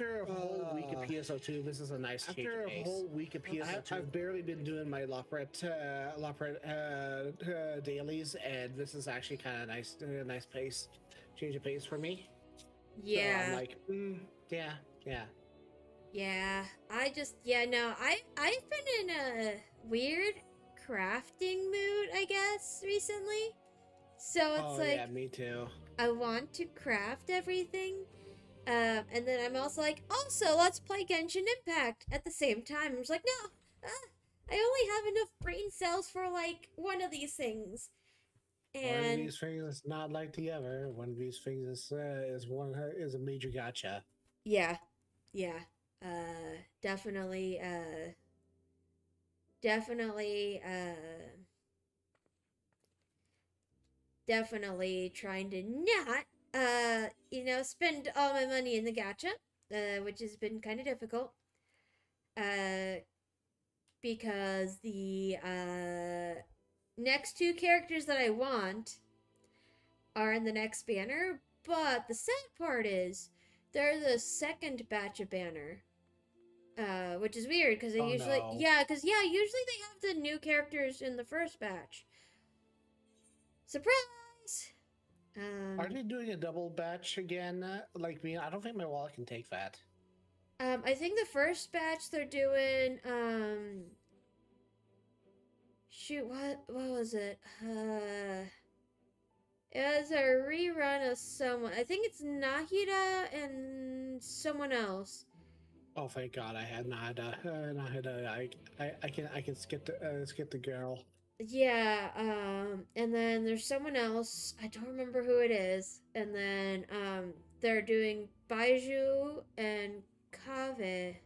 After a whole week of PSO2, this is a nice change of pace. After a whole week of PSO2, I've barely been doing my Lopret dailies, and this is actually kind of nice pace, change of pace for me. Yeah. So I'm like, yeah. Yeah, I've been in a weird crafting mood, I guess, recently. So it's yeah, me too. I want to craft everything. And then I'm also like, also, let's play Genshin Impact at the same time. I'm just like, no, I only have enough brain cells for, like, one of these things. And one of these things is not like the other. One of these things is a major gotcha. Yeah. Definitely, definitely trying to not, spend all my money in the gacha, which has been kind of difficult. Because the next two characters that I want are in the next banner, but the sad part is they're the second batch of banner. Which is weird because they usually no. usually they have the new characters in the first batch. Surprise! Are they doing a double batch again? Like me, I don't think my wallet can take that. I think the first batch they're doing shoot, what was it? It was a rerun of someone. I think it's Nahida and someone else. Oh, thank God! I had Nahida. I can skip the girl. Yeah, and then there's someone else. I don't remember who it is. And then they're doing Baiju and Kave,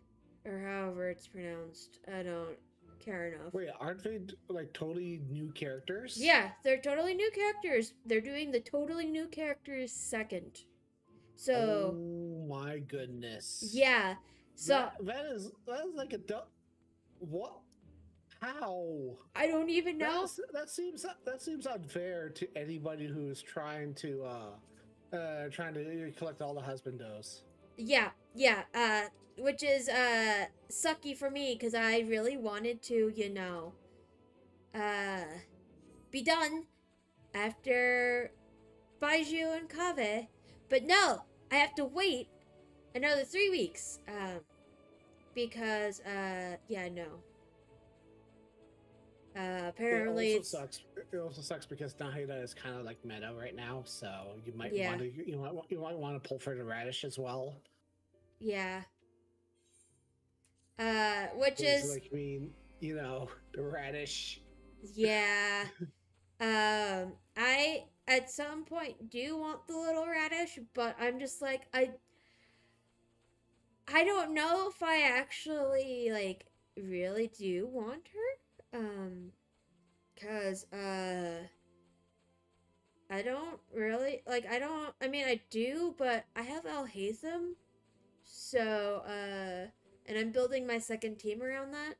or however it's pronounced. I don't care enough. Wait, aren't they like totally new characters? Yeah, they're totally new characters. They're doing the totally new characters second. So. Oh my goodness. Yeah. So that is like a what? How? I don't even know. That seems unfair to anybody who's trying to collect all the husbandos. Yeah. Which is sucky for me because I really wanted to, be done after Baiju and Kave, but no, I have to wait another 3 weeks. Because no. Apparently it also sucks because Nahida is kind of like meta right now, so you might want to pull for the radish as well. Yeah. Which is like the radish. Yeah. I at some point do want the little radish, but I'm just like I don't know if I actually like really do want her. Cause I don't really like I mean I do, but I have Alhaitham. So and I'm building my second team around that.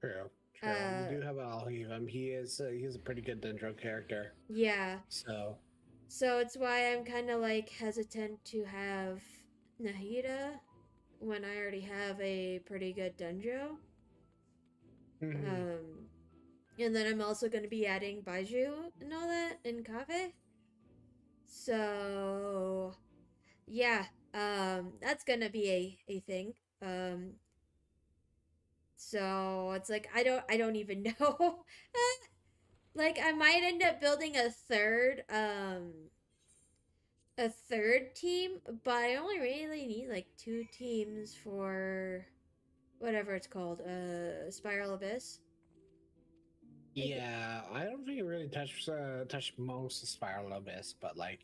True. You do have Alhaitham. He's a pretty good Dendro character. Yeah. So it's why I'm kind of like hesitant to have Nahida when I already have a pretty good Dendro. Mm-hmm. And then I'm also going to be adding Baiju and all that in Kave. So, yeah, that's going to be a thing. So it's like I don't even know. Like I might end up building a third team, but I only really need like 2 teams for whatever it's called, Spiral Abyss. Yeah, I don't think it really touched most of Spiral Abyss, but I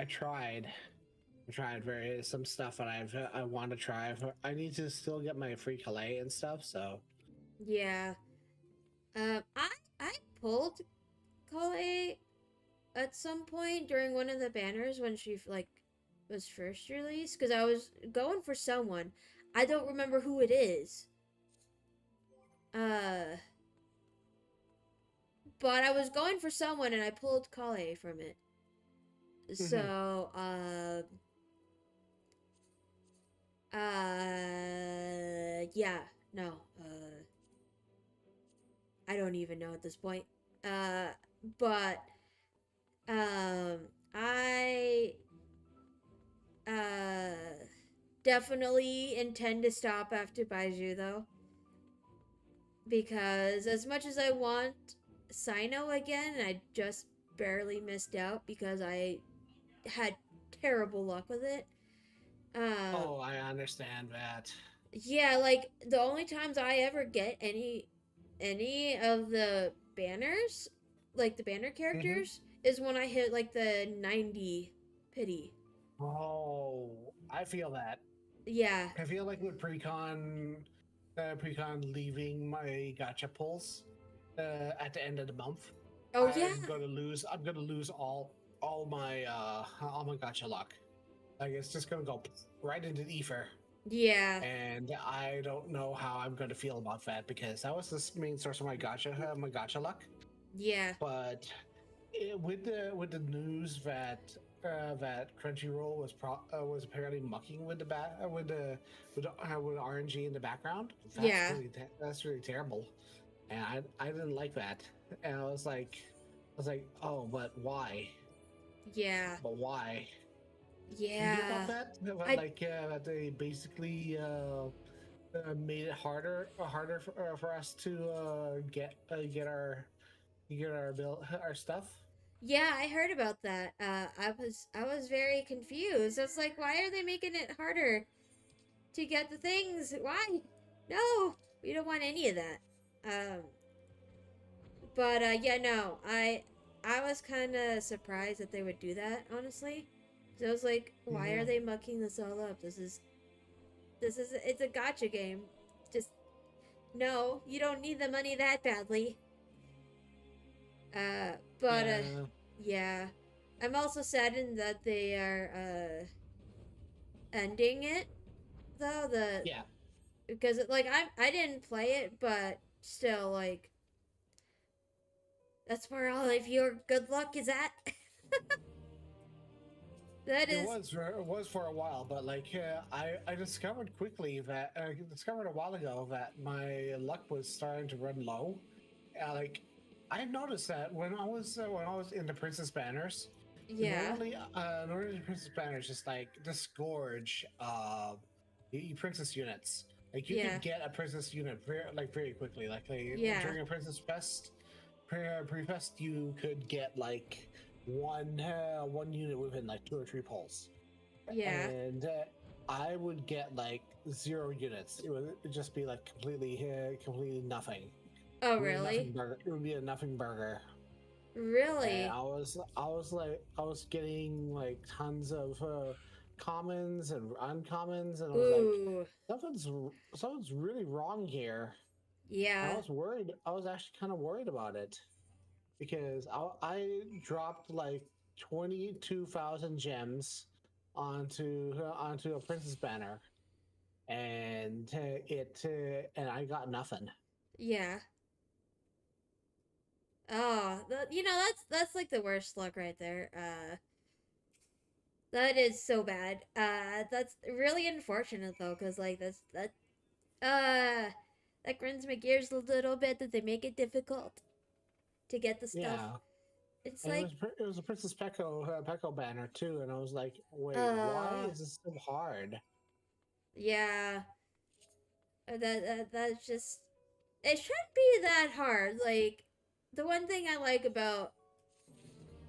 tried some stuff that I want to try. I need to still get my free Calais and stuff, so yeah. I pulled Calais at some point during one of the banners when she like was first released because I was going for someone. I don't remember who it is. But I was going for someone and I pulled Calais from it. So, Yeah, no, I don't even know at this point. Uh, but, I, uh, definitely intend to stop after Baiju, though. Because as much as I want Sino again, I just barely missed out because I had terrible luck with it. Oh, I understand that. Yeah, like the only times I ever get any of the banners, like the banner Hmm. characters, is when I hit like the 90 pity. Oh, I feel that. Yeah. I feel like with precon leaving my gotcha pulls at the end of the month, Oh yeah. I'm gonna lose. I'm gonna lose all my gotcha luck. Like it's just gonna go right into the ether, Yeah. and I don't know how I'm gonna feel about that because that was the main source of my gotcha luck. Yeah. But with the news that that Crunchyroll was apparently mucking with the with RNG in the background. Yeah. That's really terrible, and I didn't like that. And I was like, oh, but why? Yeah. But why? You knew about Yeah. that? I That they basically made it harder for us to get our bill our stuff. Yeah, I heard about that. I was very confused. I was like, why are they making it harder to get the things? Why? No, we don't want any of that. Um, but yeah, no, I was kind of surprised that they would do that, honestly. So I was like, why are Hmm. they mucking this all up? This is it's a gotcha game. Just no, you don't need the money that badly. But Yeah, yeah, I'm also saddened that they are ending it though. The yeah. Because like I didn't play it, but still like that's where all of your good luck is at. That is, It was for a while, but I discovered quickly that I discovered a while ago that my luck was starting to run low. Like I noticed that when I was in the Princess Banners, yeah, normally the Princess Banners just like disgorge the princess units. Like you yeah, could get a princess unit very quickly. yeah, During a Princess Fest, pre-fest, you could get like one unit within like 2 or 3 pulls, yeah. and I would get like 0 units. It'd just be like completely nothing. Oh, It would be a nothing really? burger. It would be a nothing burger. And Really? I was getting like tons of commons and uncommons, and I was like, Ooh, something's something's really wrong here. And I yeah, was worried. I was actually kind of worried about it because I dropped like 22,000 gems onto a princess banner, and and I got nothing. yeah. Oh, that's like the worst luck right there. That is so bad. That's really unfortunate though, cause like uh that grinds my gears a little bit that they make it difficult to get the stuff. Yeah, It's and like, it was a Princess Pecco banner too, and I was like, wait, why uh, is this so hard? yeah, that's just it shouldn't be that hard. Like the one thing I like about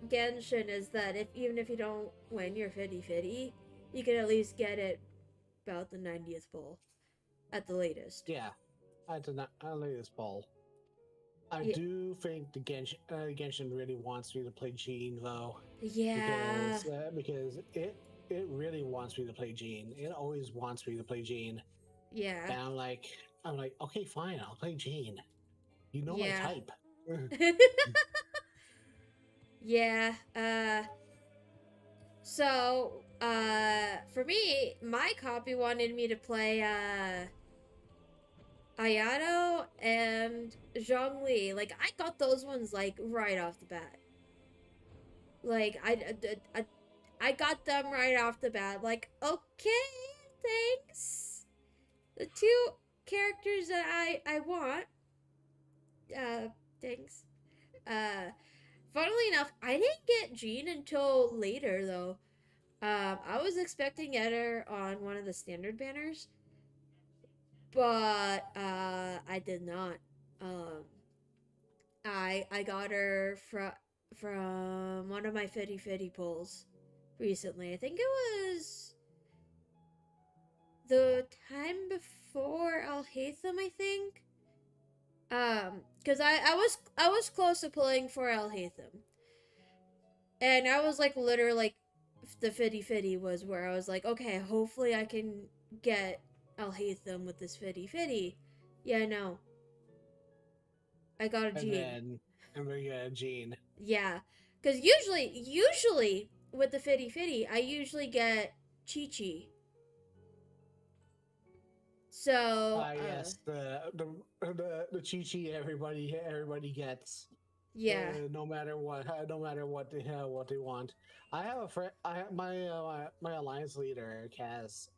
Genshin is that if even if you don't win your 50-50, you can at least get it about the 90th bowl at the latest. Yeah, I did not. I like this ball. I Yeah, do think the Genshin really wants me to play Jean though, yeah, because it really wants me to play Jean. It always wants me to play Jean, yeah, and I'm like, okay, fine, I'll play Jean. You know my yeah. type. Yeah. For me, my copy wanted me to play Ayato and Zhongli. Like I got those ones like right off the bat. Like I got them right off the bat. Like okay, thanks. The two characters that I want. Thanks. Funnily enough, I didn't get Jean until later though. I was expecting her on one of the standard banners, but I did not. I got her from one of my Fitty Fitty pulls recently. I think it was the time before Alhaitham, I think. Cause I was close to pulling for Alhaitham. And I was like literally like the Fitty Fitty was where I was like, okay, hopefully I can get Alhaitham with this Fitty Fitty. Yeah, no. I got a Jean. And then you got a Jean. Yeah. Cause usually with the Fitty Fitty, I usually get Chi Chi. So yes, the Chi Chi everybody gets. Yeah. No matter what they want. I have a friend. My alliance leader Kaz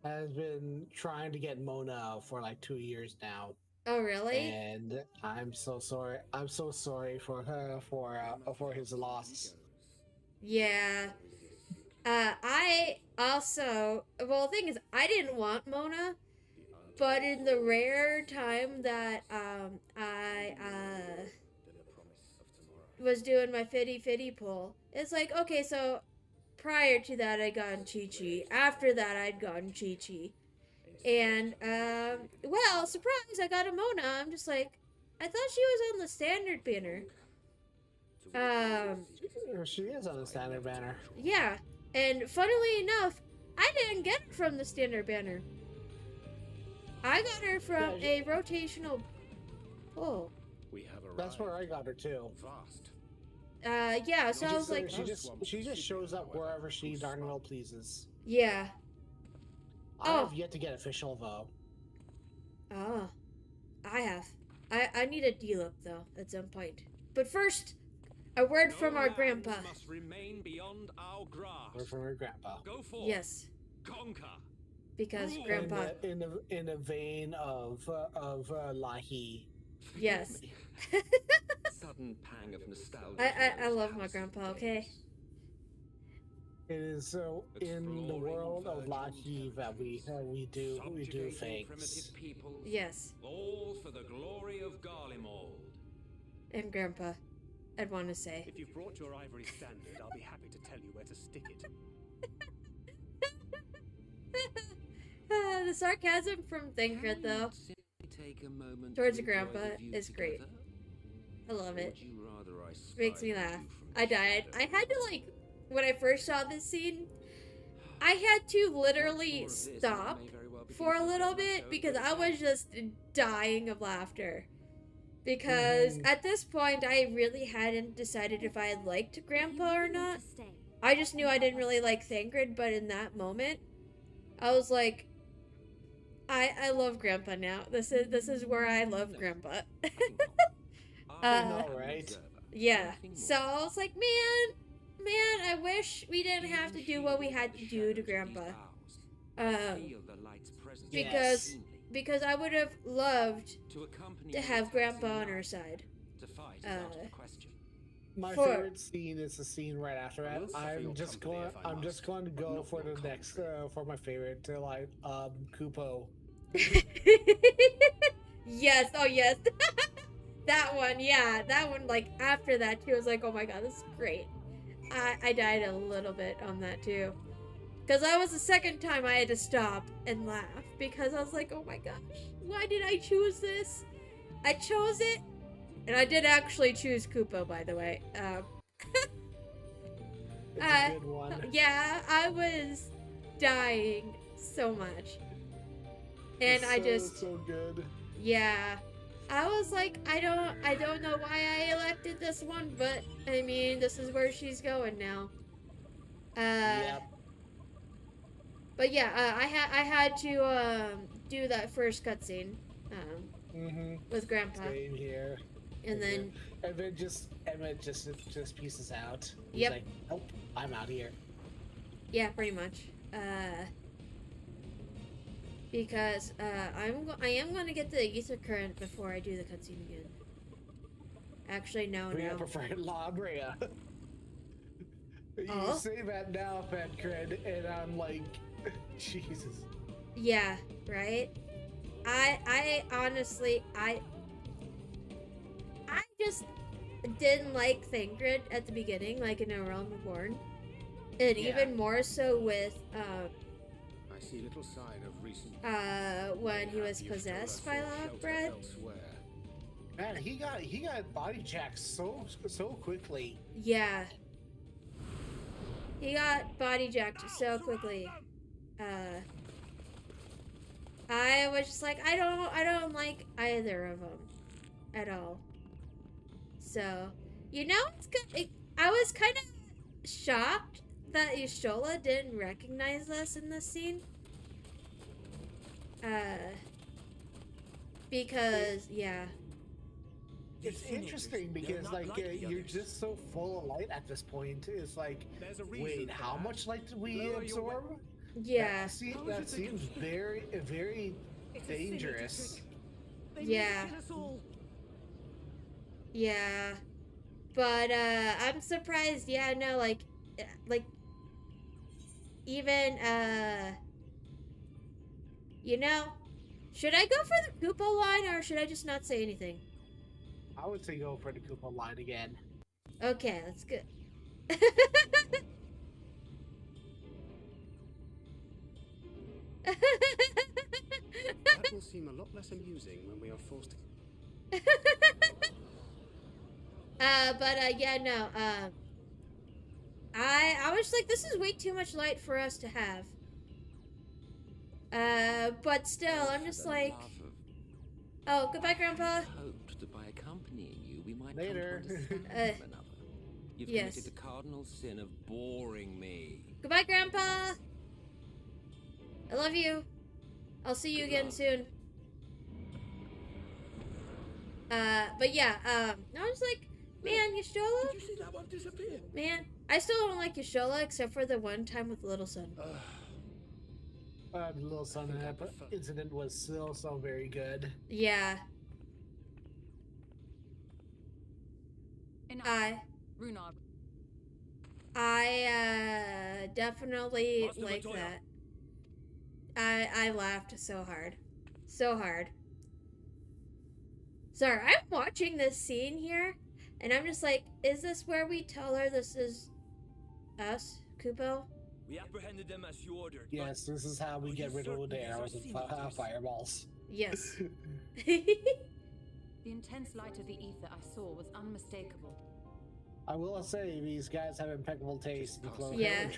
has been trying to get Mona for like 2 years now. Oh really? And I'm so sorry. I'm so sorry for her for his loss. Yeah. I also, well, the thing is, I didn't want Mona, but in the rare time that I was doing my Fitty Fitty pull, it's like, okay, so prior to that I'd gotten Chi Chi, after that I'd gotten Chi Chi, and well, surprise, I got a Mona. I'm just like, I thought she was on the standard banner. She is on the standard banner. Yeah. And funnily enough, I didn't get her from the standard banner. I got her from a rotational pull. That's where I got her too. Yeah, so I was like, she just shows up wherever she darn well pleases. Yeah. I have yet to get official though. Oh, I have. I need a deal-up though at some point. But first, a word from our grandpa. Must remain beyond our grasp. Word from our grandpa. Go forth. Yes. Conquer. Because grandpa. In the vein of Lahi. Yes. Sudden pang of nostalgia. I love my grandpa. Okay. It is so in the world of Lahi that we do things. Yes. All for the glory of Garlemald. And grandpa, I'd want to say. If you've brought your ivory standard, I'll be happy to tell you where to stick it. The sarcasm from Thancred, though, towards grandpa is great. I love it. Makes me laugh. I died. I had to, like, when I first saw this scene, I had to literally stop for a little bit because I was just dying of laughter. Because at this point, I really hadn't decided if I liked Grandpa or not. I just knew I didn't really like Thancred, but in that moment, I was like, I love Grandpa now. This is where I love Grandpa. I know, right? Yeah. So I was like, man, I wish we didn't have to do what we had to do to Grandpa. Because I would have loved to have Grandpa on our side. My favorite scene is the scene right after it. I'm just going to go for the next for my favorite to like Kupo. Yes, oh yes. That one, yeah. That one, like after that too, I was like, oh my god, this is great. I died a little bit on that too. Because that was the second time I had to stop and laugh. Because I was like, oh my gosh, why did I choose this? I chose it. And I did actually choose Kupo, by the way. It's a good one. Yeah, I was dying so much. And it's so good. Yeah. I was like, I don't know why I elected this one, but I mean, this is where she's going now. Yep. But yeah, I had to do that first cutscene with Grandpa. Same here. And then Emmett just pieces out. He's Yep. like, nope, I'm out here. Yeah, pretty much. Because I am going to get the ether current before I do the cutscene again. Actually, no. I prefer La Brea. You Oh? say that now, FedCred, and I'm like, Jesus. Yeah, right? I honestly, I just didn't like Thancred at the beginning, like in A Realm Reborn. And even more so with, I see little sign of recent when he was possessed by Lockbread. Man, he got body jacked so quickly. Yeah. He got body jacked so quickly. I was just like, I don't like either of them at all. So, you know, it's good. I was kind of shocked that Y'shtola didn't recognize us in this scene. Because, yeah. It's interesting because, like, you're just so full of light at this point. It's like, wait, how much light did we absorb? Yeah. That seems very, very dangerous. Yeah. Yeah. But, I'm surprised, yeah, no, like, even, you know, should I go for the Koopa line, or should I just not say anything? I would say go for the Koopa line again. Okay, that's good. That will seem a lot less amusing when we are forced to... Yeah, no, I was like, this is way too much light for us to have. But still, I'm just like, oh, goodbye, Grandpa. Hoped that by accompanying you, we might Later. come to understand one another. You've yes. committed the cardinal sin of boring me. Goodbye, Grandpa. I love you. I'll see you again soon. But yeah, I was like, man, Y'shtola? Did you see that one disappear? Man, I still don't like Y'shtola except for the one time with Little Sun. The Little Sun incident was still so very good. Yeah. I definitely Master like Matoya. that. I laughed so hard. So hard. Sorry, I'm watching this scene here, and I'm just like, is this where we tell her this is us, Kupo? We apprehended them as you ordered. Yes, this is how we get rid of the arrows and fireballs. Yes. The intense light of the ether I saw was unmistakable. I will say these guys have impeccable taste in clothing. Yeah. In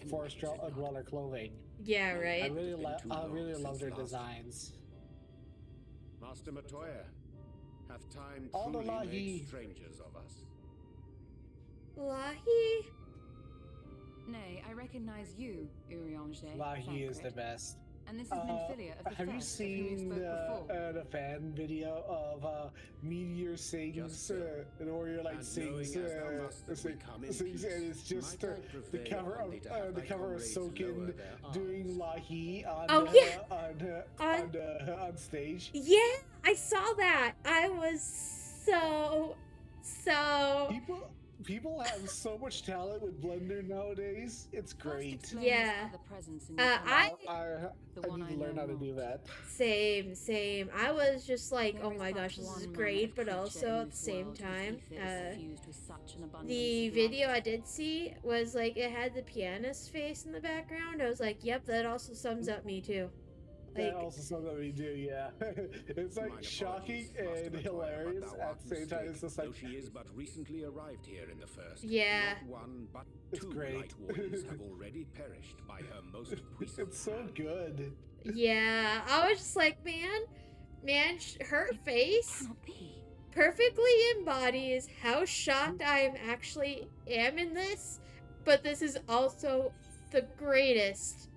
forest dweller clothing. Yeah, I right. really love their designs. Master Matoya, hath time All the truly Lahi. made strangers of us? Lahi? Nay, I recognize you, Urianger. Lahi is the best. And this is Nymphilia of the Have you First, of whom we seen spoke before. the fan video of Meteor sings, and Warrior like And sings, knowing as thou must that we come in sings, and it's peace, just might I the prevail cover only to have of thy comrades Soken lower their arms. doing Lahi on Oh, yeah. on stage. Yeah, I saw that. I was so People have so much talent with Blender nowadays. It's great. Yeah. I need to learn how to do that. same. I was just like, oh my gosh, this is great, but also at the same time, the video I did see was like, it had the pianist face in the background. I was like, yep, that also sums up me too. That Like, also something we do, yeah. It's like Mine shocking apologies, and Master Matoya, hilarious but thou at art the same time. It's mistaken, just like, though she is but recently arrived here in the First. Yeah. Not one, but It's 2 great. light warriors have already perished by her most puissant it's so hand. good. yeah, I was just like, man, her face Cannot be. perfectly embodies how shocked I actually am in this, but this is also the greatest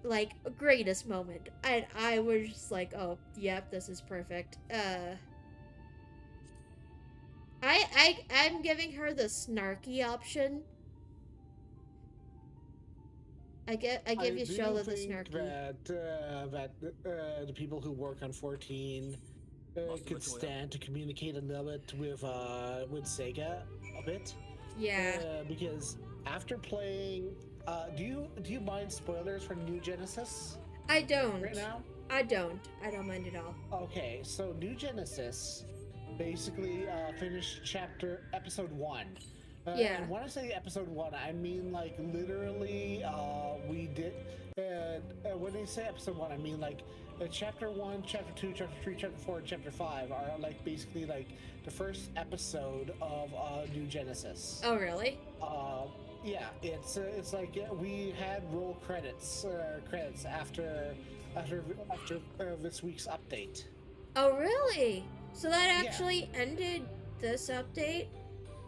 like greatest moment. And I was just like, oh yep, this is perfect. I'm giving her the snarky option I give you do shoulder the think snarky. that the people who work on 14 could stand to communicate a little bit with Sega a bit. Yeah, Because after playing, do you mind spoilers for New Genesis I don't. right now? I don't mind at all. Okay, so New Genesis basically finished episode 1. Yeah. And when I say episode 1, I mean like literally we did. When they say episode 1, I mean like chapter 1, chapter 2, chapter 3, chapter 4, and chapter 5 are like basically like the first episode of New Genesis. Oh, really? Yeah, it's like we had roll credits after this week's update. Oh, really? So that actually ended this update?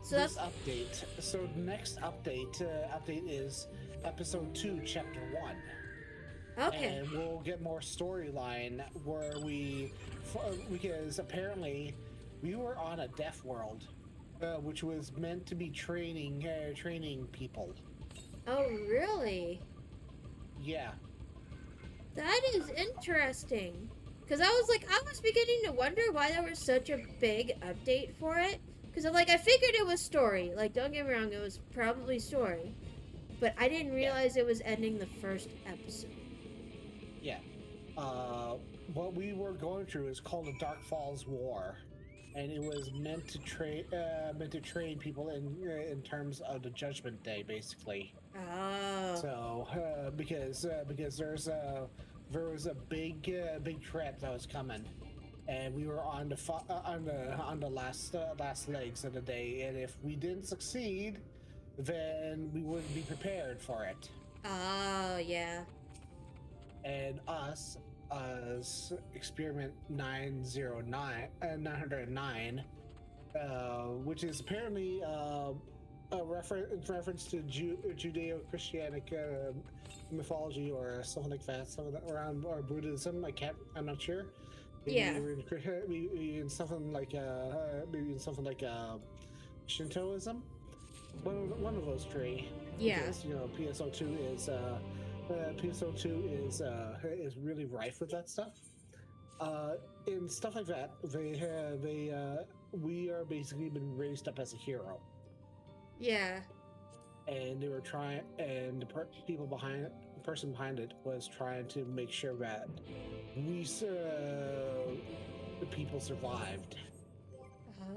So This update. So the next update is episode 2, chapter 1. Okay. And we'll get more storyline where because apparently we were on a deaf world, which was meant to be training people. Oh, really? Yeah. That is interesting. Because I was beginning to wonder why there was such a big update for it. Because, I figured it was story. Like, don't get me wrong, it was probably story. But I didn't realize it was ending the first episode. Yeah. What we were going through is called the Dark Falls War. And it was meant to train people in terms of the Judgment Day, basically. Oh. So, because there was a big threat that was coming, and we were on the last legs of the day, and if we didn't succeed, then we wouldn't be prepared for it. Oh, yeah. And us, as Experiment 909, which is apparently a reference to Judeo-Christianic mythology or something like that, around or Buddhism. I'm not sure. Maybe Yeah. Maybe in something like Shintoism. One of those three. Yeah. Because, PSO2 is really rife with that stuff. And stuff like that. We are basically been raised up as a hero. Yeah. And they were trying, and the person behind it was trying to make sure that the people survived.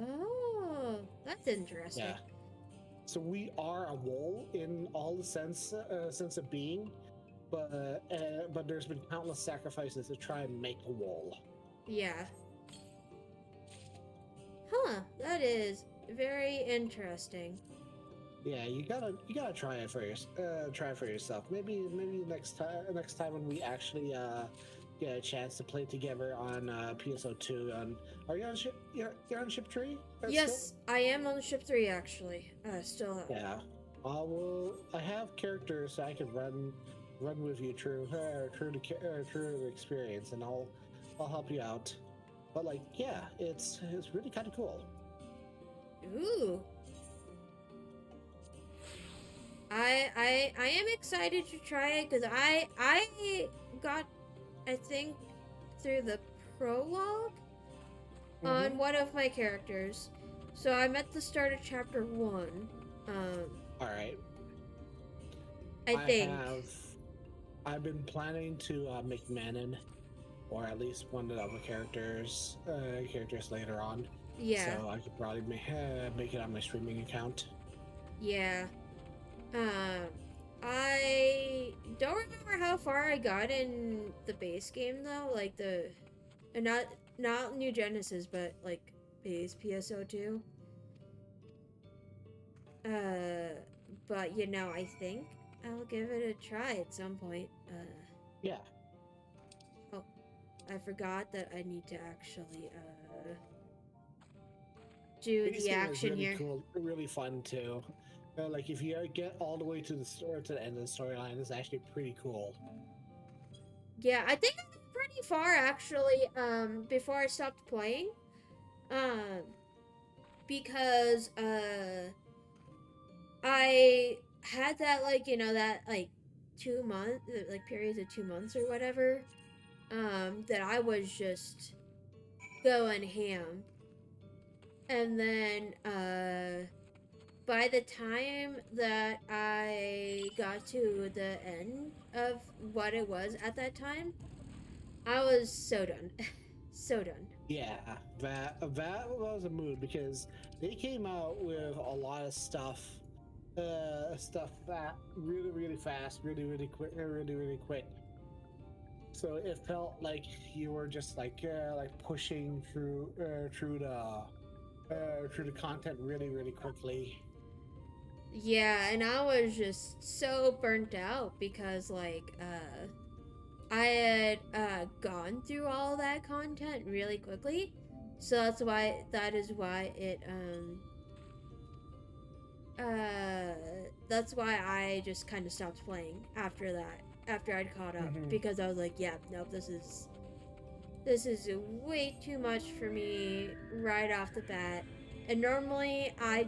Oh, that's interesting. Yeah. So we are a whole in all the sense of being, but there's been countless sacrifices to try and make a whole. Yeah. Huh, that is very interesting. Yeah, you gotta try it for yourself. Maybe next time when we actually get a chance to play together on PSO2. Are you on ship? You're on ship 3? Yes, I am on ship 3 actually. Still. Yeah. I have characters I can run with you through the experience, and I'll help you out. But it's really kind of cool. Ooh. I am excited to try it because I got, I think, through the prologue on one of my characters. So I'm at the start of chapter 1. All right. I think. I've been planning to make Manon, or at least one of the other characters later on. Yeah. So I could probably make it on my streaming account. Yeah. I don't remember how far I got in the base game though, like not New Genesis, but like base PSO2. But I think I'll give it a try at some point. Yeah. Oh, I forgot that I need to actually do Base the game is action really here. cool, really fun too. If you get all the way to the end of the storyline, it's actually pretty cool. Yeah, I think I got pretty far actually, before I stopped playing. Because I had that 2 months, like periods of 2 months or whatever, that I was just going ham. And then, by the time that I got to the end of what it was at that time, I was so done. So done. Yeah, that was a mood because they came out with a lot of stuff that really fast, really quick. So it felt like you were just like pushing through the content really quickly. Yeah, and I was just so burnt out because like I had gone through all that content really quickly. So that is why that's why I just kind of stopped playing after that, after I'd caught up, because I was like, yeah, nope, this is way too much for me right off the bat. And normally I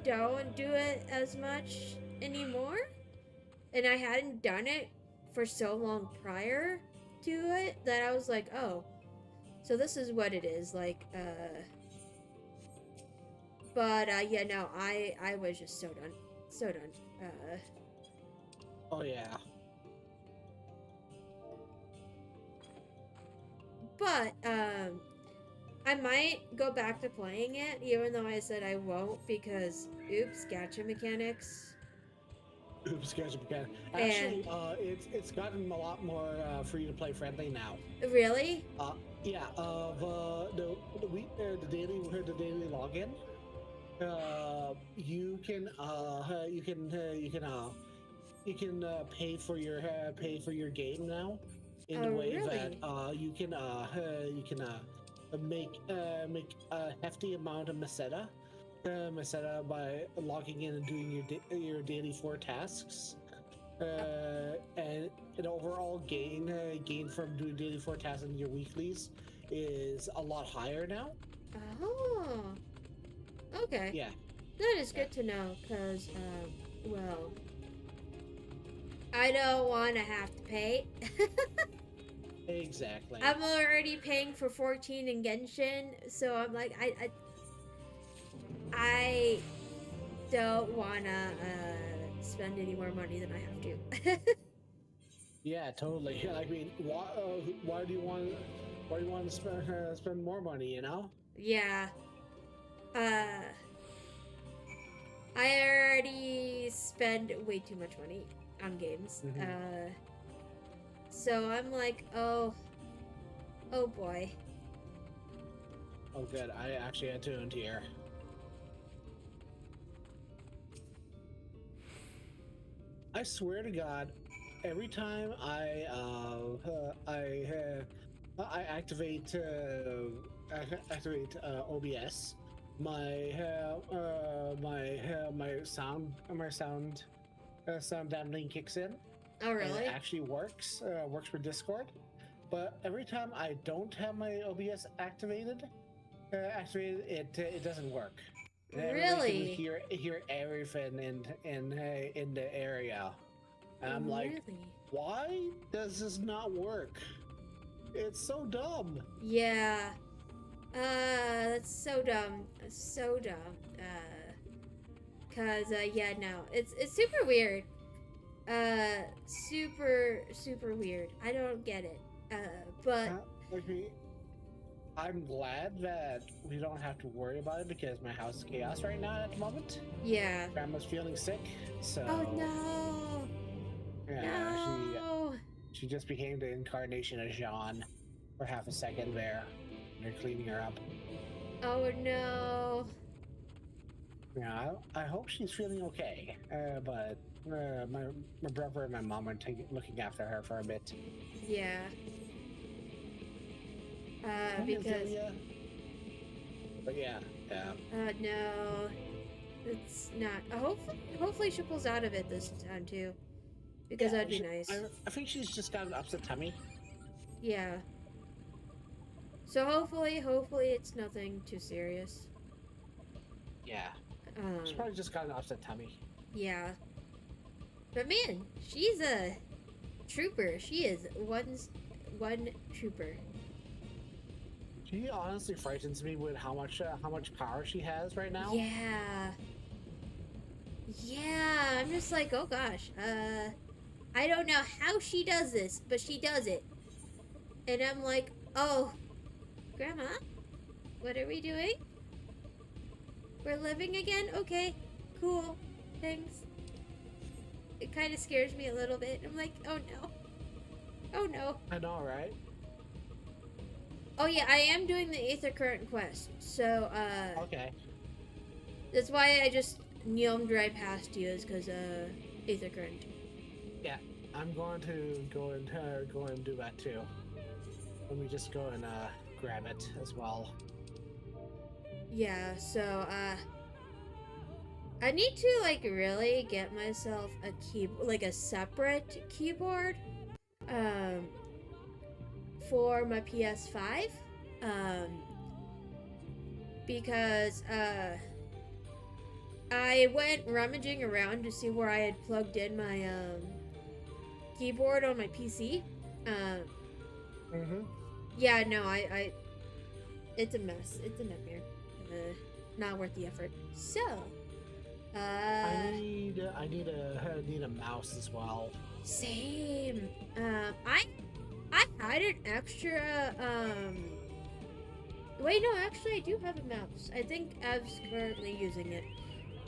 don't do it as much anymore, and I hadn't done it for so long prior to it that I was like, oh, so this is what it is like. But yeah, no, I was just so done. Oh yeah. But I might go back to playing it, even though I said I won't, because oops, gacha mechanics. Oops, guys, actually, it's gotten a lot more free to play friendly now. Really? Yeah, the daily login. You can pay for your game now in the way really? that you can make a hefty amount of meseta by logging in and doing your daily 4 tasks, and an overall gain from doing daily 4 tasks and your weeklies is a lot higher now. Oh, okay. Yeah, That is good to know, because well, I don't want to have to pay. exactly. I'm already paying for 14 in Genshin, so I'm like, I don't wanna spend any more money than I have to. Yeah, totally. I mean, why do you want to spend more money? You know? Yeah. I already spend way too much money on games. So I'm like, oh boy. Oh, good. I actually had tuned here. I swear to God, every time I activate OBS, my sound dampening kicks in. Oh And really? it actually works for Discord. But every time I don't have my OBS activated, it doesn't work. Really? Can hear everything in the area. And I'm like, Really? why does this not work? It's so dumb. Yeah. That's so dumb. So dumb. Cause yeah, no, it's super weird. Super weird. I don't get it. But Like I'm glad that we don't have to worry about it because my house is chaos right now at the moment. yeah. Grandma's feeling sick, so Oh no. yeah, No. she just became the incarnation of Jean for half a second there. They're cleaning her up. Oh no. Yeah, I hope she's feeling okay. But my brother and my mom are looking after her for a bit. Yeah. Hi, Because Azalea. But yeah. no, it's not. Hopefully she pulls out of it this time too, because that'd be nice. I think she's just got an upset tummy. Yeah. So hopefully it's nothing too serious. Yeah. She's probably just got an upset tummy. Yeah. But man, she's a trooper. She is one trooper. She honestly frightens me with how much power she has right now. Yeah. Yeah, I'm just like, oh gosh. I don't know how she does this, but she does it. And I'm like, oh, Grandma, what are we doing? We're living again? Okay, cool. Thanks. It kind of scares me a little bit. I'm like, oh no. Oh no. I know, right? Oh yeah, I am doing the Aether Current quest. So, Okay. that's why I just yelmed right past you, is because, Aether Current. Yeah, I'm going to go and do that too. Let me just go and grab it as well. Yeah, so, I need to, like, really get myself a separate keyboard, for my PS5, because, I went rummaging around to see where I had plugged in my, keyboard on my PC. Yeah, no, it's a mess. It's a nightmare. Not worth the effort. So, I need a mouse as well. same. I had an extra, wait, no, actually, I do have a mouse. I think Ev's currently using it.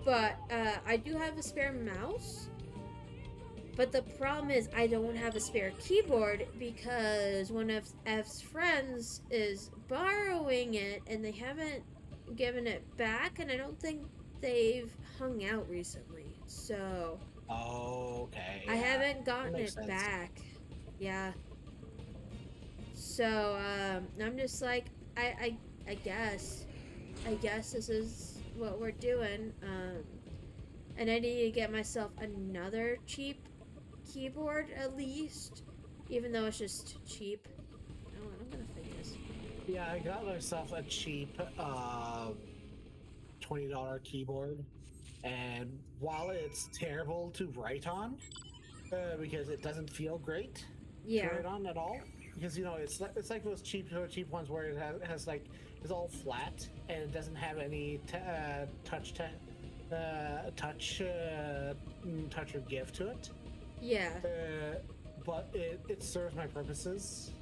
But, I do have a spare mouse. But the problem is I don't have a spare keyboard because one of F's friends is borrowing it and they haven't given it back, and I don't think they've hung out recently. So Okay. I haven't gotten makes it sense. back. Yeah. So I'm just like, I guess this is what we're doing. And I need to get myself another cheap keyboard at least, even though it's just cheap. Oh, I'm gonna fake this. Yeah, I got myself a cheap $20 keyboard, and while it's terrible to write on, because it doesn't feel great to Yeah. write on at all, because you know it's like those cheap ones where it has like it's all flat and it doesn't have any touch or give to it. Yeah. But it serves my purposes.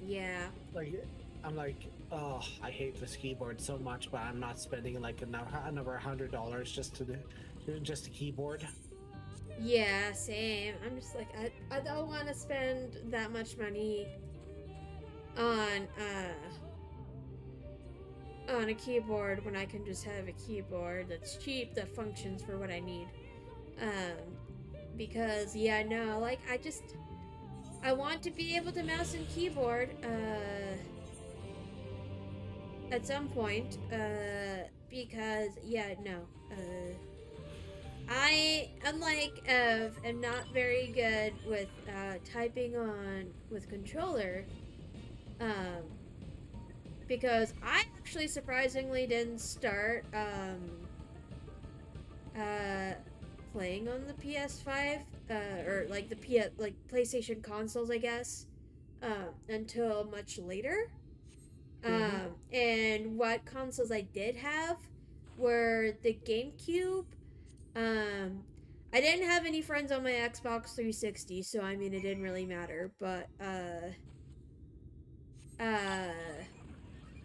Yeah. Like, I'm like, oh, I hate this keyboard so much, but I'm not spending like another $100 just to keyboard. Yeah, same. I'm just like, I don't want to spend that much money on a keyboard when I can just have a keyboard that's cheap that functions for what I need. Because yeah, no, like I want to be able to mouse and keyboard at some point, because yeah, no, I, unlike Ev, am not very good with typing with controller, because I actually surprisingly didn't start playing on the PS5, or like like PlayStation consoles, I guess, until much later. And what consoles I did have were the GameCube. I didn't have any friends on my Xbox 360, so I mean it didn't really matter, but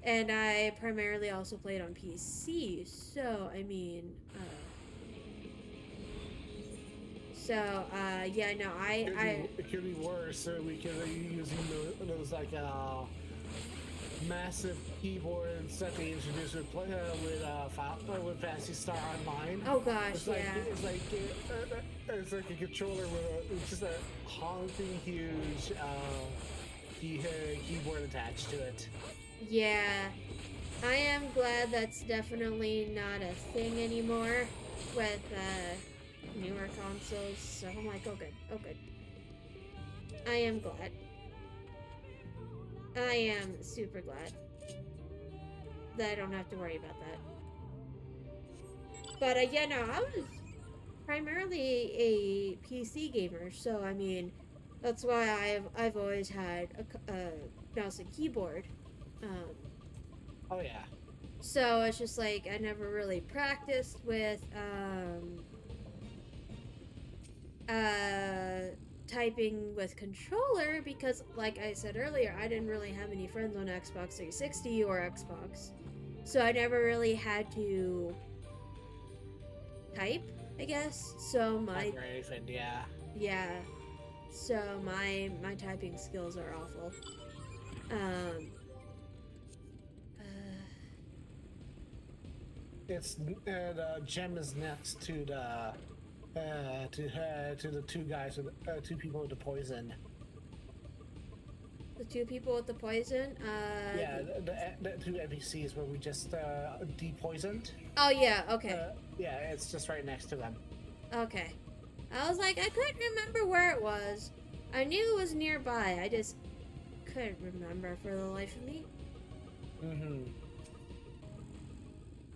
and I primarily also played on PC, so I mean yeah, no, It could be worse. So we could be using those like massive keyboards that they introduced with Fantasy Star Online. oh gosh, It's like yeah. it's like a controller with just a honking huge keyboard attached to it. Yeah, I am glad that's definitely not a thing anymore with newer consoles. So I'm like, oh good, oh good. I am glad. I am super glad that I don't have to worry about that. But yeah, no, primarily a PC gamer, so I mean, that's why I've always had a mouse and keyboard. Um, Oh yeah. so it's just like I never really practiced with typing with controller because, like I said earlier, I didn't really have any friends on Xbox 360 or Xbox, so I never really had to type, I guess. So my Not very anything, yeah. yeah, so my typing skills are awful. Um, It's the gem is next to the two guys with two people with the poison. the two people with the poison. Yeah, the two NPCs where we just depoisoned. Oh yeah. Okay. Yeah, it's just right next to them. Okay. I was like, I couldn't remember where it was. I knew it was nearby. I just couldn't remember for the life of me. Mm-hmm.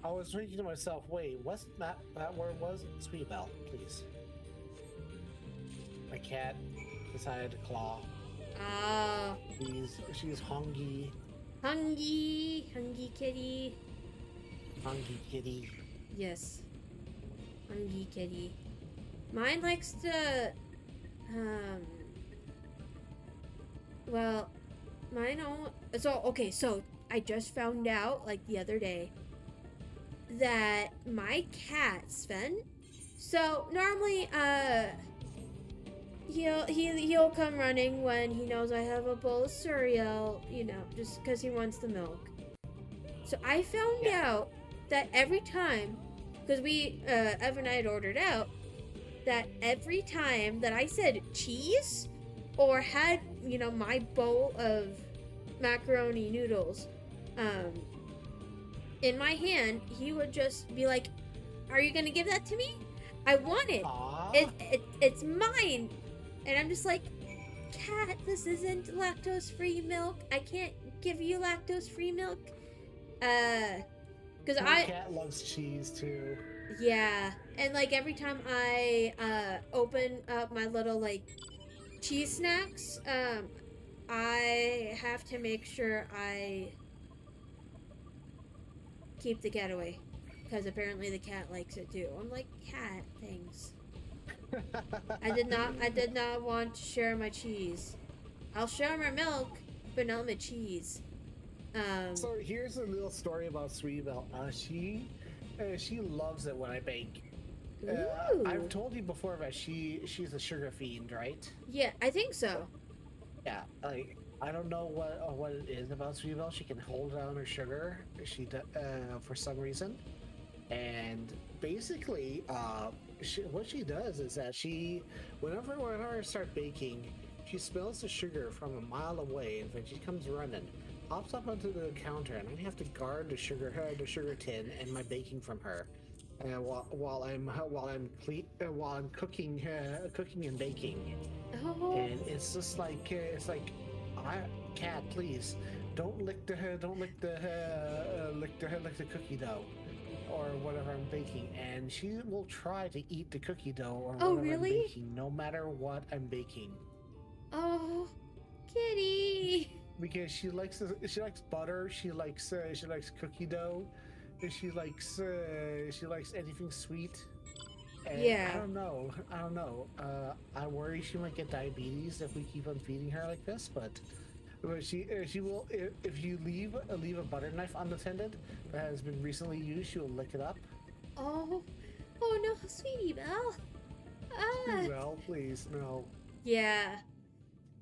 I was thinking to myself, wait, what's that where it was? Sweet Bell, please. My cat decided to claw. Ah, She's hungry. hungry kitty. Hungry kitty. Yes, hungry kitty. Mine likes to, well, mine don't. So okay, so I just found out like the other day that my cat Sven. So normally, he'll come running when he knows I have a bowl of cereal, you know, just because he wants the milk. So I found out that every time, because Ev and I had ordered out, that every time that I said cheese or had, you know, my bowl of macaroni noodles, in my hand, he would just be like, "Are you gonna give that to me? I want it. Aww. It's mine." And I'm just like, "Cat, this isn't lactose-free milk. I can't give you lactose-free milk." Because My cat loves cheese too. yeah, and like every time I open up my little like cheese snacks, I have to make sure I keep the cat away because apparently the cat likes it too. I'm like, cat, thanks. I did not want to share my cheese. I'll share my milk, but not my cheese. So here's a little story about Sweet Belle. She loves it when I bake. Ooh. I've told you before that she's a sugar fiend, right? Yeah, I think so. Yeah, like I don't know what it is about Sweet Belle. She can hold down her sugar. For some reason, and basically, what she does is that whenever I start baking, she smells the sugar from a mile away, and then she comes running, pops up onto the counter, and I have to guard the sugar tin and my baking from her. While I'm cooking and baking, Oh. and it's just like cat, please don't lick the cookie dough or whatever I'm baking, and she will try to eat the cookie dough or Oh, whatever really? I'm baking, no matter what I'm baking, Oh, kitty. because she likes butter, she likes cookie dough, and she likes anything sweet. And Yeah. I don't know. I worry she might get diabetes if we keep on feeding her like this. But she will, if you leave a butter knife unattended that has been recently used, she will lick it up. Oh no, sweetie Belle. Well, please no. Yeah.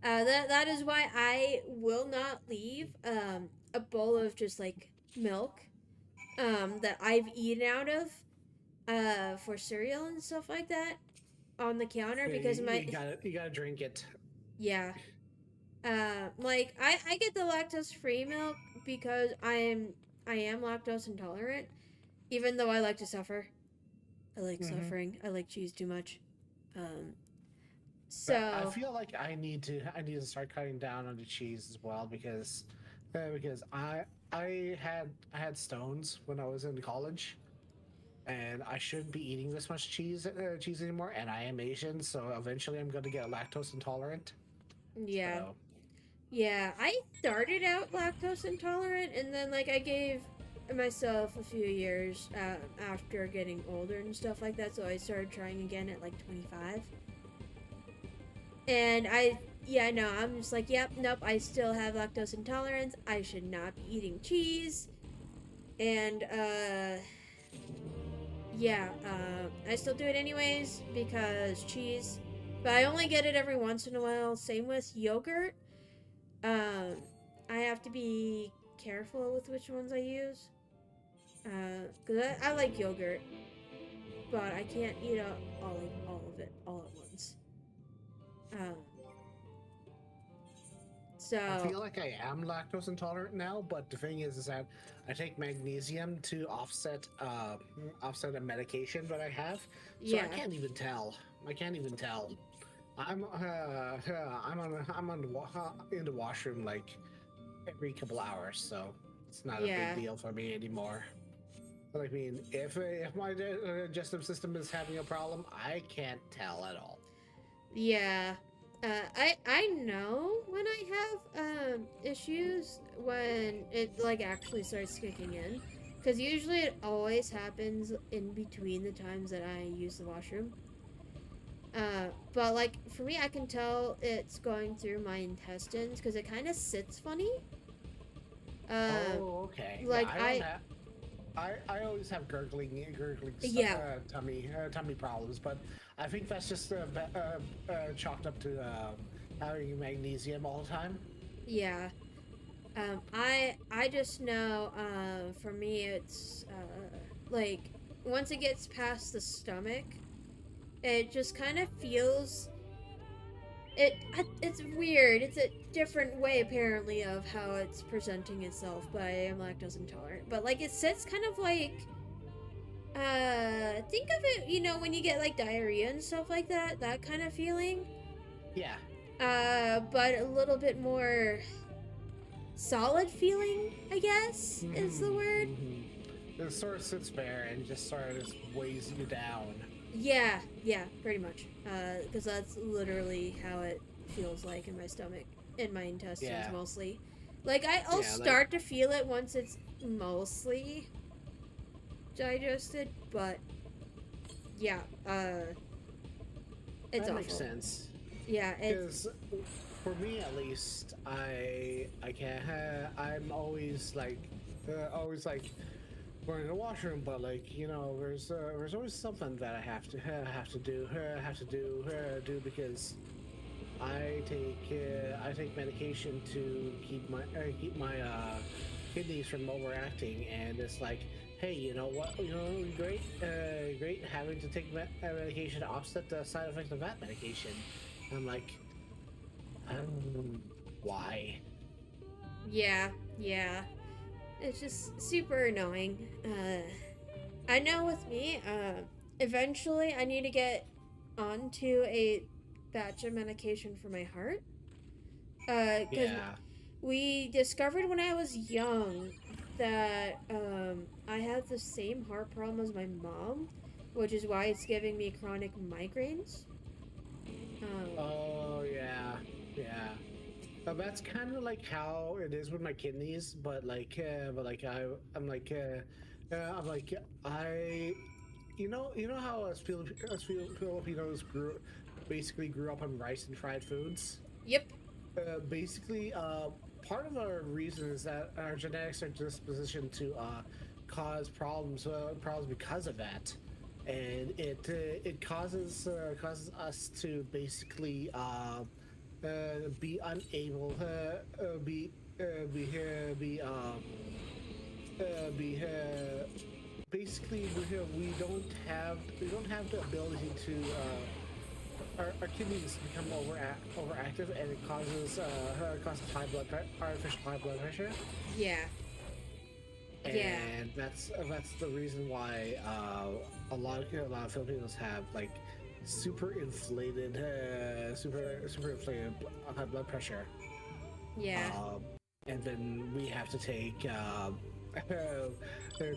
That is why I will not leave a bowl of just like milk that I've eaten out of for cereal and stuff like that on the counter because you gotta drink it. yeah. Like I get the lactose free milk because I am lactose intolerant, even though I like to suffer. I like suffering. I like cheese too much. So But I feel like I need to start cutting down on the cheese as well because I had stones when I was in college, and I shouldn't be eating this much cheese anymore. And I am Asian, so eventually I'm going to get lactose intolerant. Yeah. So, Yeah, I started out lactose intolerant, and then like I gave myself a few years after getting older and stuff like that. So I started trying again at like 25, and I'm just like, yep, nope, I still have lactose intolerance. I should not be eating cheese, and I still do it anyways because cheese. But I only get it every once in a while. Same with yogurt. I have to be careful with which ones I use. Cause I like yogurt, but I can't eat all of it all at once. So I feel like I am lactose intolerant now, but the thing is that I take magnesium to offset a medication that I have, so yeah, I can't even tell. I'm in the washroom like every couple hours, so it's not a Yeah. big deal for me anymore. But I mean, if my digestive system is having a problem, I can't tell at all. yeah. I know when I have issues when it like actually starts kicking in, because usually it always happens in between the times that I use the washroom. But like for me, I can tell it's going through my intestines because it kind of sits funny. Oh, okay. Like Yeah, I don't have. I always have gurgling Yeah. tummy problems, but I think that's just chalked up to having magnesium all the time. Yeah. I just know for me it's like once it gets past the stomach, it just kind of feels it's weird. It's a different way apparently of how it's presenting itself, but I am lactose intolerant. But like it sits kind of like think of it, when you get like diarrhea and stuff like that, that kind of feeling. Yeah. But a little bit more solid feeling, I guess, is the word. It sort of sits there and just sort of just weighs you down. Yeah, pretty much. Because that's literally how it feels like in my stomach, in my intestines mostly. Like, I'll start to feel it once it's mostly digested, but yeah, it's that awful. makes sense. Yeah, Because for me at least, I'm always like going to the washroom, but like there's always something that I have to do because I take medication to keep my kidneys from overacting, and it's like, hey, you know what, great having to take medication to offset the side effects of that medication. I'm like, why? Yeah. It's just super annoying. I know with me, eventually I need to get onto a batch of medication for my heart. Because we discovered when I was young that I have the same heart problem as my mom, which is why it's giving me chronic migraines. Oh yeah. That's kind of like how it is with my kidneys, but how us Filipinos basically grew up on rice and fried foods. Yep. Part of our reason is that our genetics are dispositioned to cause problems because of that, and it causes us to basically be unable basically we don't have the ability to our kidneys become overactive, and it causes artificial high blood pressure. Yeah. And that's the reason why a lot of Filipinos have like super inflated high blood pressure. Yeah. And then we have to take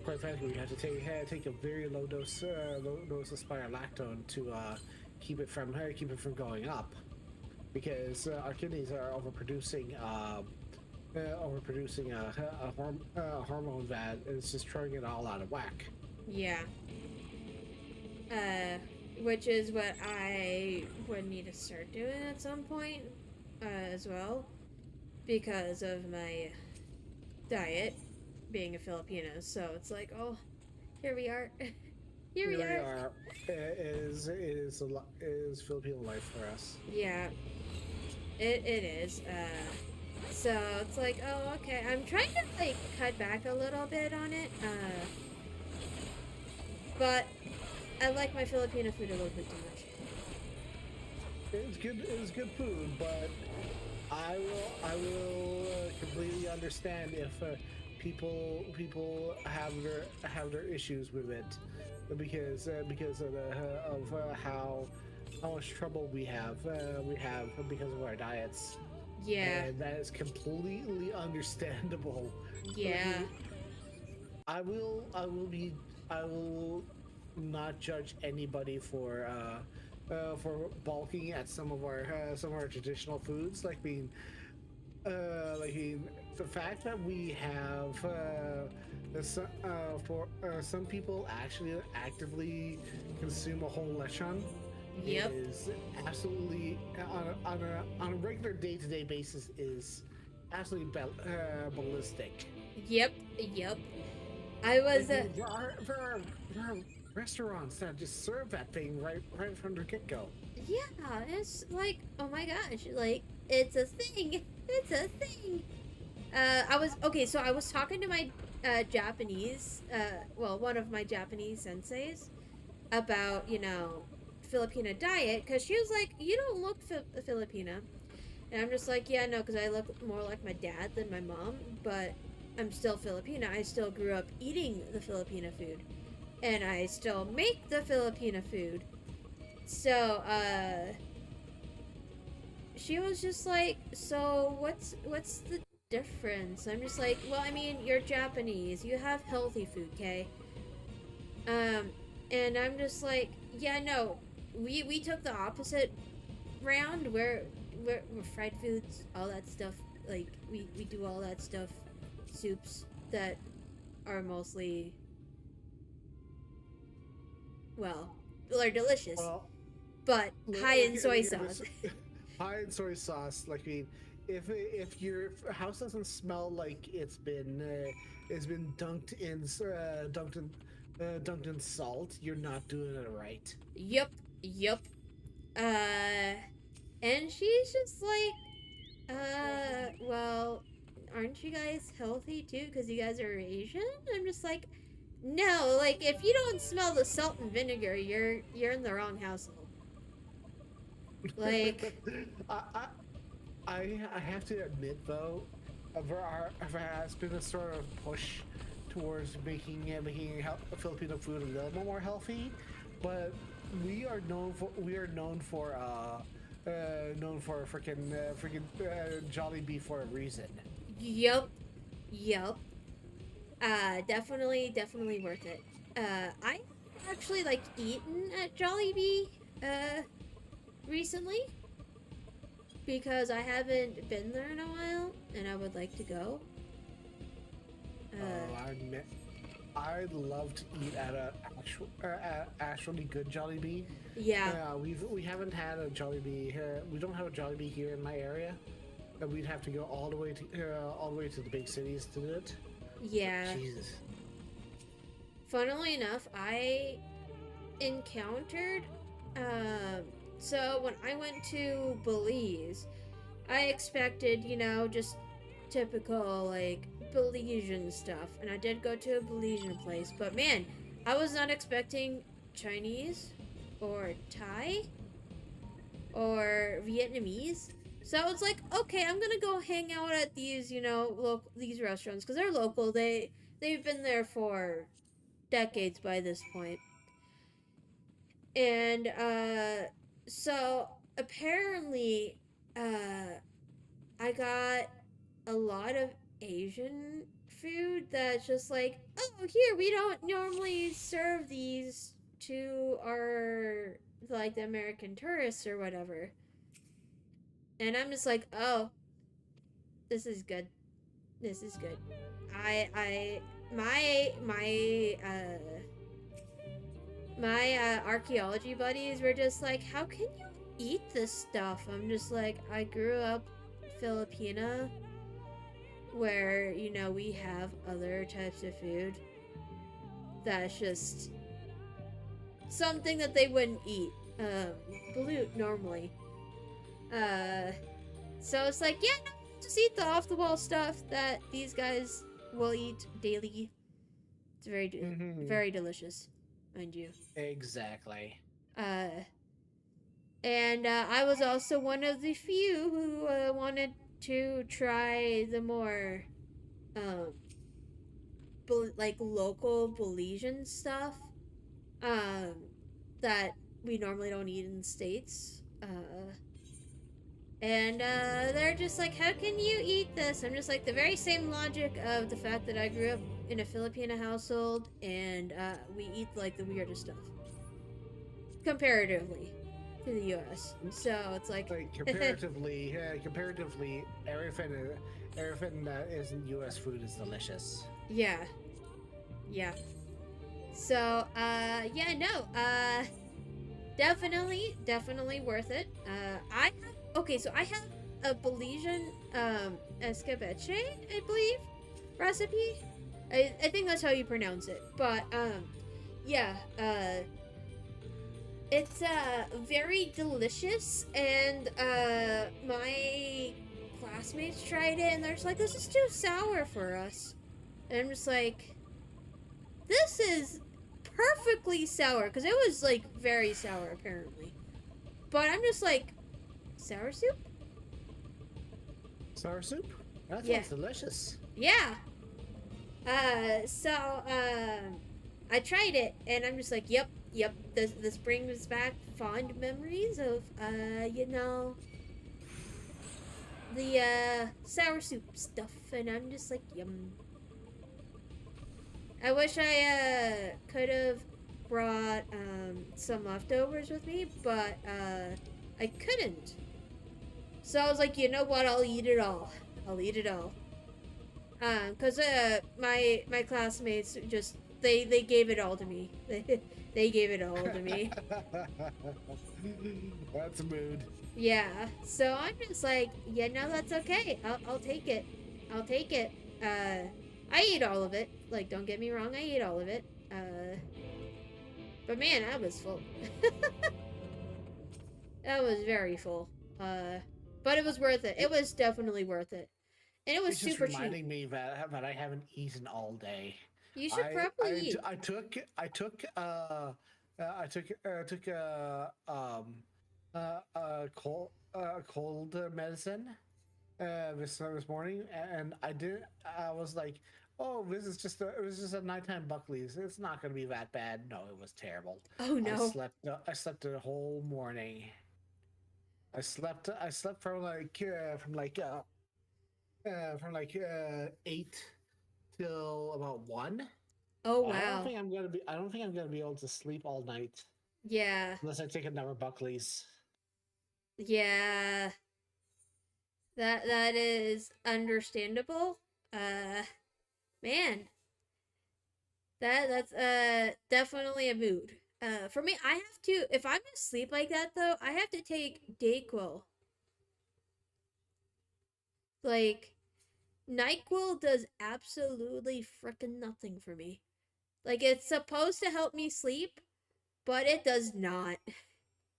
quite frankly, we have to take a very low dose of spirolactone to keep it from going up, because our kidneys are overproducing a hormone that is just throwing it all out of whack. Yeah. Which is what I would need to start doing at some point, as well, because of my diet, being a Filipina. So it's like, oh, here we are. Here we are. It is Filipino life for us. Yeah, it is. So it's like, oh, okay. I'm trying to like cut back a little bit on it. But I like my Filipino food a little bit too much. It's good. It was good food, but I will completely understand if people have their issues with it, because of how much trouble we have because of our diets. Yeah. And that is completely understandable. Yeah. I will not judge anybody for balking at some of our traditional foods, the fact that we have some people actually actively consume a whole lechon. Yep. Is absolutely on a regular day-to-day basis is absolutely ballistic. Yep. I was There are restaurants that just serve that thing right from the get-go. yeah, it's like, oh my gosh, like it's a thing. It's a thing. So I was talking to my Japanese, one of my Japanese senseis about, Filipina diet, because she was like, you don't look Filipina. And I'm just like, yeah, no, because I look more like my dad than my mom, but I'm still Filipina. I still grew up eating the Filipina food, and I still make the Filipina food. So, she was just like, so what's the difference? I'm just like, well, I mean, you're Japanese. You have healthy food, okay? And I'm just like, yeah, no, we took the opposite round where we're fried foods, all that stuff. Like, we do all that stuff, soups that are mostly, are delicious, but high in soy sauce. High in soy sauce. Like, I mean, if your house doesn't smell like it's been dunked in salt, you're not doing it right. Yep. And she's just like, well, aren't you guys healthy too? Because you guys are Asian? I'm just like, no, like, if you don't smell the salt and vinegar, you're in the wrong household. Like, I have to admit, though, there has been a sort of push towards making Filipino food a little more healthy, but we are known for freaking Jollibee for a reason. Yep. Definitely worth it. I actually eaten at Jollibee recently, because I haven't been there in a while and I would like to go. I'd love to eat at a actually good Jollibee. Yeah. We haven't had a Jollibee here. We don't have a Jollibee here in my area. And we'd have to go all the way to the big cities to do it. Yeah. Jesus. Funnily enough, I encountered so when I went to Belize, I expected, just typical Belizean stuff, and I did go to a Belizean place, but man, I was not expecting Chinese or Thai or Vietnamese. So I was like, okay, I'm gonna go hang out at these, these restaurants, because they're local. They've been there for decades by this point. And so apparently I got a lot of Asian food that's just like, oh, here, we don't normally serve these to our, like, the American tourists or whatever. And I'm just like, oh, this is good. This is good. My archaeology buddies were just like, how can you eat this stuff? I'm just like, I grew up Filipina, where, you know, we have other types of food that's just something that they wouldn't eat blue normally. So it's like, yeah, no, just eat the off the wall stuff that these guys will eat daily. It's very delicious, mind you. Exactly. And I was also one of the few who wanted to try the more like local Belizean stuff that we normally don't eat in the States. And they're just like, how can you eat this? I'm just like, the very same logic of the fact that I grew up in a Filipino household and we eat like the weirdest stuff comparatively to the US. So it's like comparatively, everything that isn't US food is delicious. Yeah. So yeah, no, definitely worth it. I have a Belizean escabeche, I believe, recipe. I think that's how you pronounce it. But yeah, it's very delicious, and my classmates tried it and they're just like, this is too sour for us. And I'm just like, this is perfectly sour, because it was like very sour apparently. But I'm just like, sour soup? Sour soup? That sounds Yeah. delicious. Yeah. So I tried it and I'm just like, yep. This brings back fond memories of you know, the sour soup stuff, and I'm just like, yum. I wish I could have brought some leftovers with me, but I couldn't. So I was like, you know what? I'll eat it all. Cause my classmates just they gave it all to me. They gave it all to me. That's a mood. Yeah. So I'm just like, yeah, no, that's okay. I'll take it. I ate all of it. Like, don't get me wrong, I ate all of it. But man, I was full. That was very full. But it was worth it. It was definitely worth it. And it was It's just super cheap. reminding me that I haven't eaten all day. You should probably eat. I took cold medicine this morning, and I was like, oh, it was just a nighttime Buckley's. It's not gonna be that bad. No, it was terrible. Oh no. I slept the whole morning. I slept from like 8 till about 1. Oh I wow. don't think I'm gonna be able to sleep all night Yeah. unless I take another Buckley's. Yeah. That is understandable. Man. That's definitely a mood. For me, I have to, if I'm gonna sleep like that though, I have to take Dayquil. Like, NyQuil does absolutely frickin' nothing for me. Like, it's supposed to help me sleep, but it does not.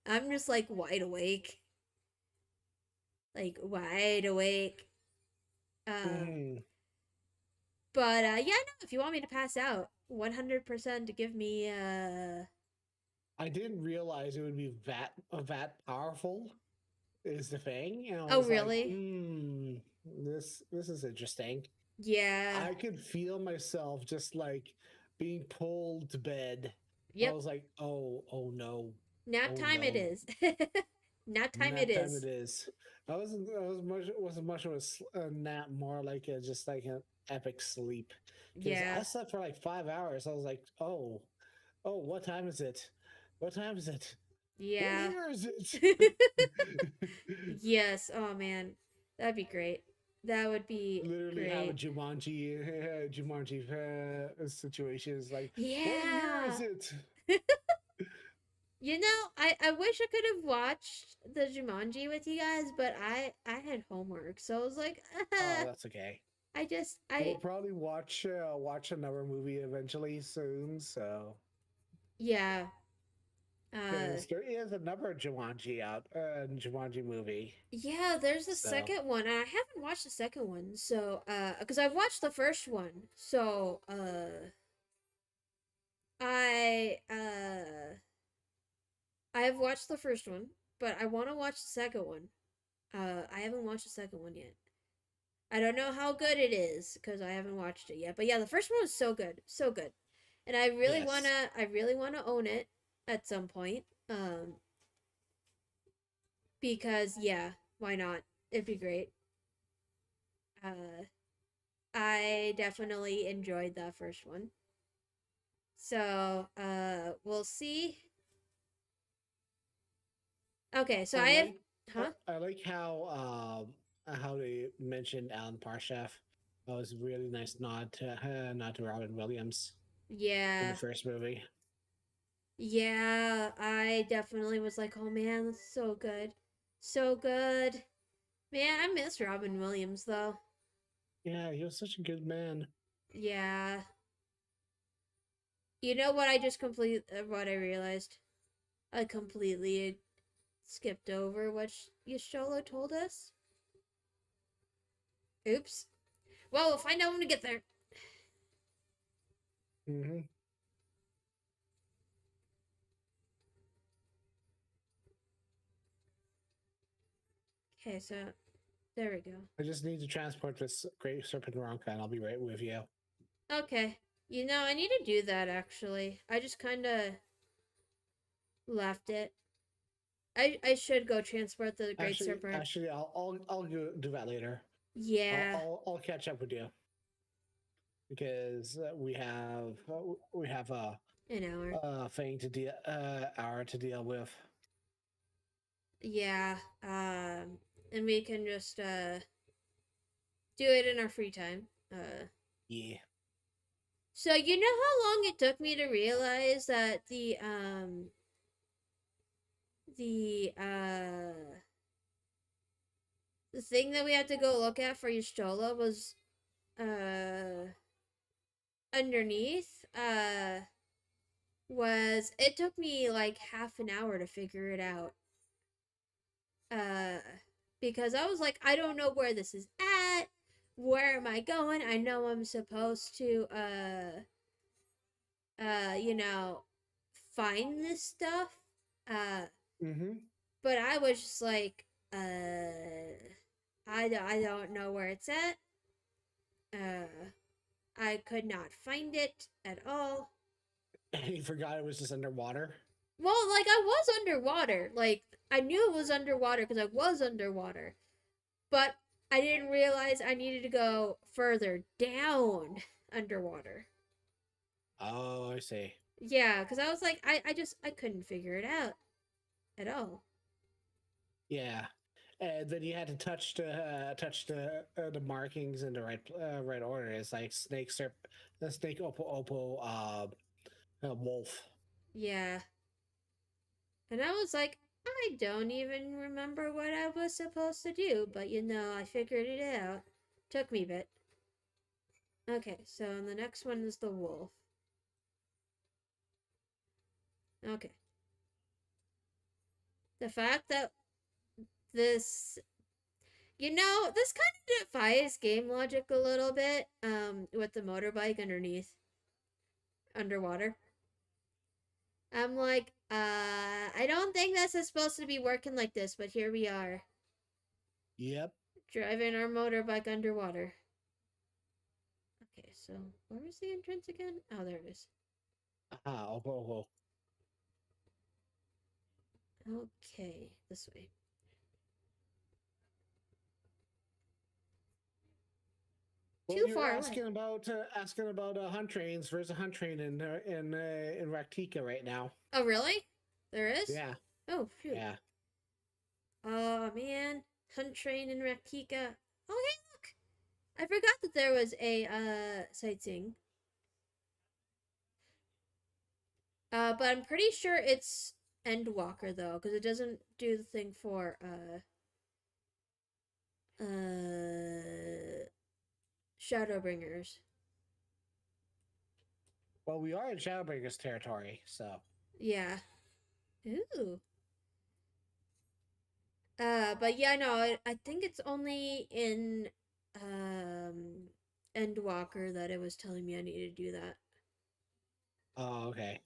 I'm just like wide awake. Like, wide awake. But yeah, no, if you want me to pass out, 100% to give me I didn't realize it would be that powerful. Is the thing? And I Oh was really? Like, this is interesting. Yeah. I could feel myself just like being pulled to bed. Yep. I was like, oh no. Nap time it is. Nap time Nap it time is. it is. Wasn't much of a nap, more like just like epic sleep. Because Yeah. I slept for like 5 hours. I was like, oh, what time is it? What time is it? Yeah. What year is it? Yes. Oh man, that'd be great. That would be Literally have a great. Jumanji situation. Is like, what year is Yeah. it? You know, I wish I could have watched the Jumanji with you guys, but I had homework, so I was like, Oh, that's okay. We'll I probably watch another movie eventually soon. So yeah. Uh because there is another Jumanji Jumanji movie. yeah, there's the So second one. And I haven't watched the second one, so because I've watched the first one. So I I have watched the first one, but I want to watch the second one. I haven't watched the second one yet. I don't know how good it is because I haven't watched it yet. But yeah, the first one was so good, so good, and yes, I really wanna own it at some point. Because yeah, why not? It'd be great. Uh, I definitely enjoyed that first one. So we'll see. Okay, so I I have, like huh? I like how they mentioned Alan Parshat. That was a really nice nod to Robin Williams in the Yeah. first movie. Yeah, I definitely was like, oh man, that's so good. So good. Man, I miss Robin Williams though. Yeah, he was such a good man. Yeah. You know what I just what I realized? I completely skipped over what Yasholo told us. Oops. Well, we'll find out when we get there. Hmm. Okay, so there we go. I just need to transport this great serpent Ronka, and I'll be right with you. Okay. You know, I need to do that actually. I just kind of left it. I should go transport the Great Serpent. Actually, I'll do that later. Yeah, I'll catch up with you because we have an hour. thing to deal hour to deal with. Yeah, and we can just do it in our free time. Yeah. So you know how long it took me to realize that the thing that we had to go look at for Y'shtola was underneath was it took me like half an hour to figure it out. Uh because I was like, I don't know where this is at. Where am I going? I know I'm supposed to you know, find this stuff. Uh Mm-hmm. but I was just like I don't know where it's at. I could not find it at all. You forgot it was just underwater. Well, like I was underwater. Like I knew it was underwater because I was underwater. But I didn't realize I needed to go further down underwater. Oh, I see. Yeah, because I was like, I couldn't figure it out at all. Yeah, and then you had to touch the markings in the right order. It's like the snake wolf. Yeah. And I was like, I don't even remember what I was supposed to do, but you know, I figured it out. Took me a bit. Okay, so the next one is the wolf. Okay. The fact that this you know, this kind of defies game logic a little bit, with the motorbike underwater. I'm like, I don't think this is supposed to be working like this, but here we are. Yep. Driving our motorbike underwater. Okay, so where was the entrance again? Oh, there it is. Ah, oh. Okay, this way. Well, too you're far away. asking about hunt trains. There's a hunt train in Raktika right now. Oh, really? There is? Yeah, Oh, shoot. yeah. Oh, man. Hunt train in Rakika. Oh, hey, look! I forgot that there was a, sightseeing. But I'm pretty sure it's Endwalker, though, because it doesn't do the thing for, Shadowbringers. Well, we are in Shadowbringers territory, so. Yeah. Ooh. But yeah, no, I think it's only in, Endwalker that it was telling me I needed to do that. Oh, okay.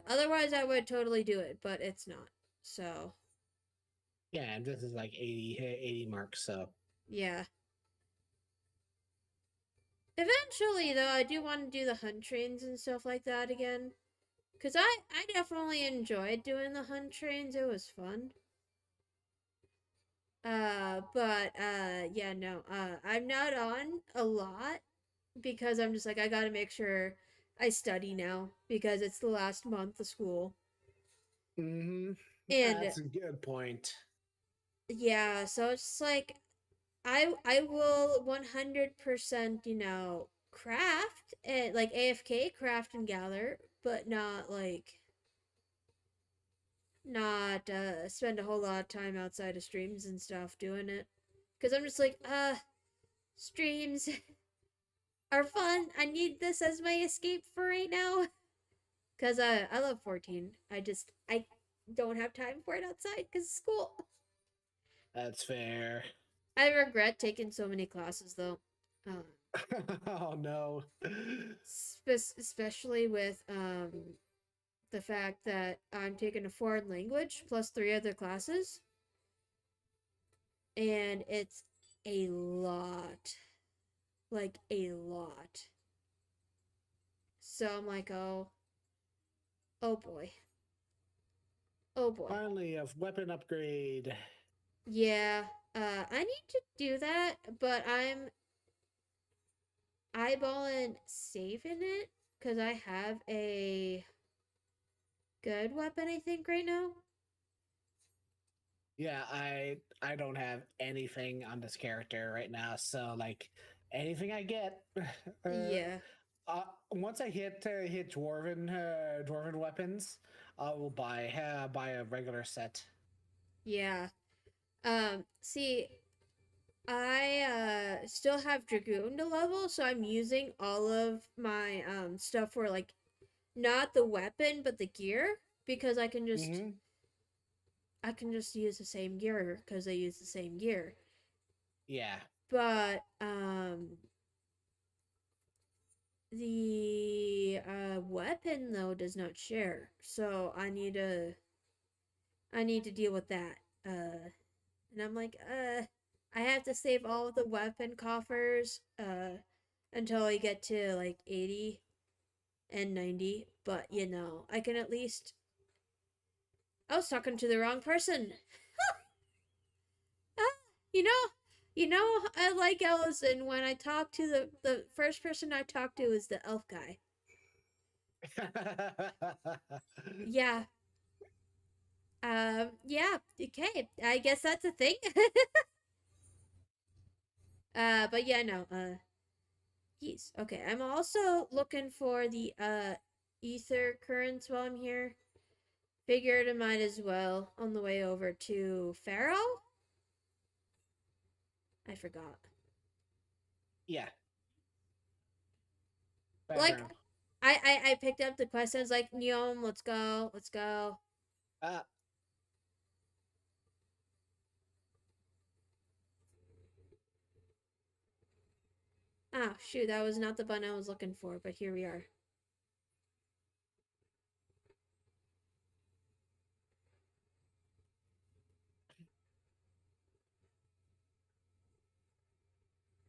Otherwise I would totally do it, but it's not. So, Yeah, and this is like 80 marks, so. yeah. Eventually, though, I do want to do the hunt trains and stuff like that again. Because I definitely enjoyed doing the hunt trains. It was fun. Yeah, no. I'm not on a lot because I'm just like, I gotta make sure I study now because it's the last month of school. Mm-hmm. And That's a good point. yeah, so it's like I will 100%, craft and like AFK craft and gather, but not spend a whole lot of time outside of streams and stuff doing it. Cuz I'm just like, streams are fun. I need this as my escape for right now. Cuz I love 14. I don't have time for it outside cuz of school. That's fair. I regret taking so many classes though. Oh no. Especially with the fact that I'm taking a foreign language plus 3 other classes, and it's a lot, like a lot. So I'm like, oh boy, oh boy. Finally, a weapon upgrade. Yeah, I need to do that, but I'm eyeballing saving it because I have a good weapon, I think, right now. Yeah, I don't have anything on this character right now, so like anything I get, Yeah. once I hit dwarven weapons, I will buy a regular set. Yeah. See, I still have Dragoon to level, so I'm using all of my stuff for like not the weapon but the gear because I can just Mm-hmm. use the same gear because I use the same gear. Yeah. But the weapon though does not share. So I need to deal with that. And I'm like, I have to save all of the weapon coffers until I get to like 80 and 90, but I can at least I was talking to the wrong person. Ah, you know, I like Ellison when I talk to the first person I talk to is the elf guy. Yeah. Yeah, okay. I guess that's a thing. But yeah, no. Yes. Okay. I'm also looking for the ether currents while I'm here. Figured I might as well on the way over to Pharaoh. I forgot. Yeah. Like Background. I picked up the quest. I was like, Neom, let's go. Let's go. Uh, Ah, shoot, that was not the button I was looking for, but here we are.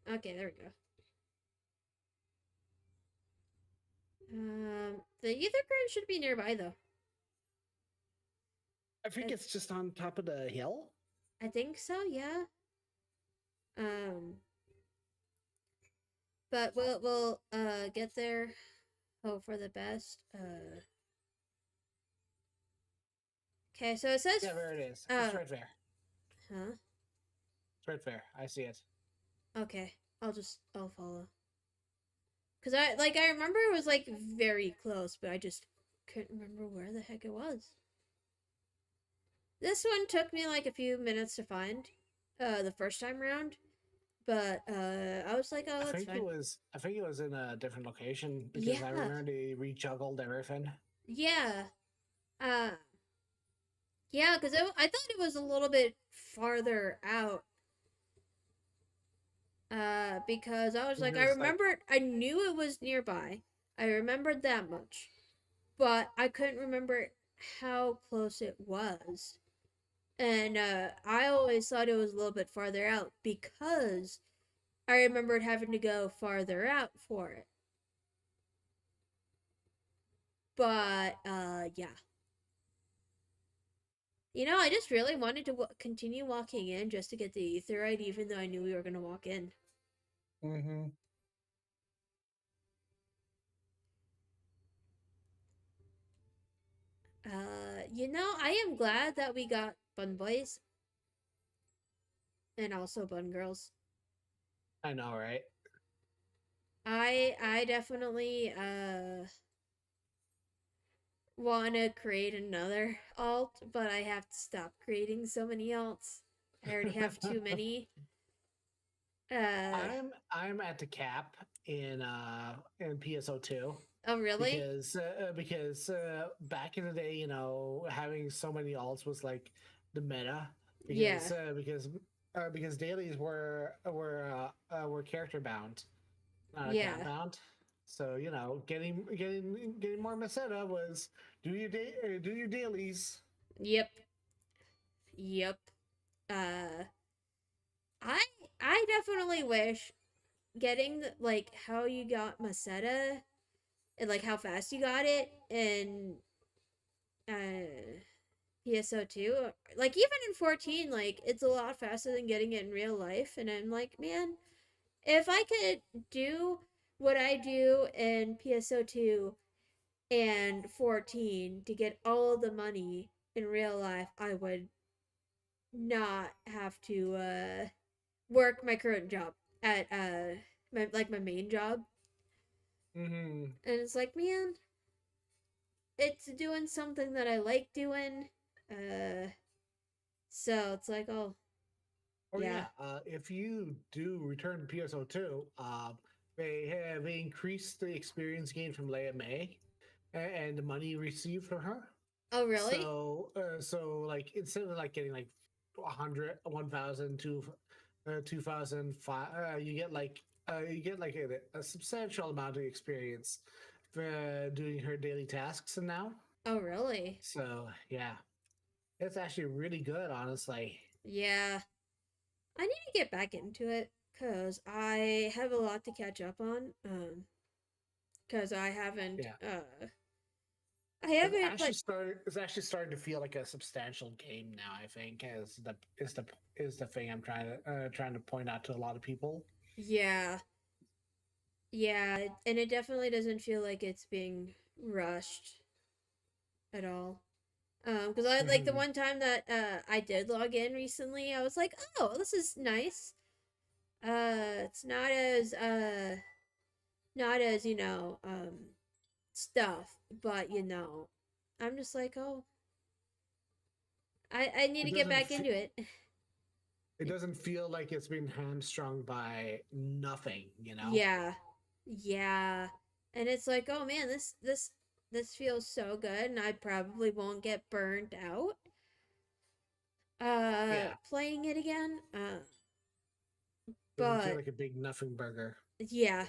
Okay, there we go. The ether current should be nearby though. I think it's just on top of the hill. I think so, yeah. But we'll get there. Hope for the best. Okay, so it says Yeah, there it is. uh It's right there. huh? It's right there. I see it. Okay. I'll follow. Cause I remember it was like very close, but I just couldn't remember where the heck it was. This one took me like a few minutes to find, the first time around, but I was like, oh, I that's think fine. I think it was in a different location because Yeah. I remember they rejuggled everything. Yeah. Uh, yeah, because I thought it was a little bit farther out. Because I was like, I Because like remembered, I knew it was nearby. I remembered that much, but I couldn't remember how close it was. And I always thought it was a little bit farther out because I remembered having to go farther out for it. But yeah. You know, I just really wanted to continue walking in just to get the aetherite, even though I knew we were gonna walk in. mm-hmm. You know, I am glad that we got Bun Boys and also Bun Girls. I know, right? I definitely want to create another alt, but I have to stop creating so many alts. I already have too many. I'm at the cap in PSO2 Oh really? because back in the day, you know, having so many alts was like the meta Yeah. because dailies were character bound, not Yeah. account bound. So you know, getting more meseta was do your dailies. Yep. Yep. Uh I I definitely wish getting like how you got Maseta and like how fast you got it in PSO2, like even in 14, like it's a lot faster than getting it in real life, and I'm like, man, if I could do what I do in PSO2 and 14 to get all the money in real life, I would not have to work my current job at my main job. Mm-hmm. And it's like, man, it's doing something that I like doing. Uh so it's like, oh, Oh yeah. yeah, if you do return to PSO2, they increased the experience gain from Leia May and the money you received from her. Oh, really? So like instead of like getting like 100, 1,000, 2,005, you get like a substantial amount of experience for doing her daily tasks and now. Oh, really? So yeah, it's actually really good, honestly. Yeah. I need to get back into it cuz I have a lot to catch up on. Cuz Yeah. I haven't like It's actually starting to feel like a substantial game now. I think is the thing I'm trying to point out to a lot of people. yeah. Yeah, and it definitely doesn't feel like it's being rushed at all. Because I like the Mm-hmm. one time that I did log in recently, I was like, oh, this is nice. It's not as stuff, but I'm just like, oh, I need It to get doesn't back into it. it doesn't feel like it's been hamstrung by nothing. You know. Yeah, yeah, and it's like, oh man, this feels so good, and I probably won't get burned out. Yeah. Playing it again. Doesn't feel But like a big nothing burger. yeah,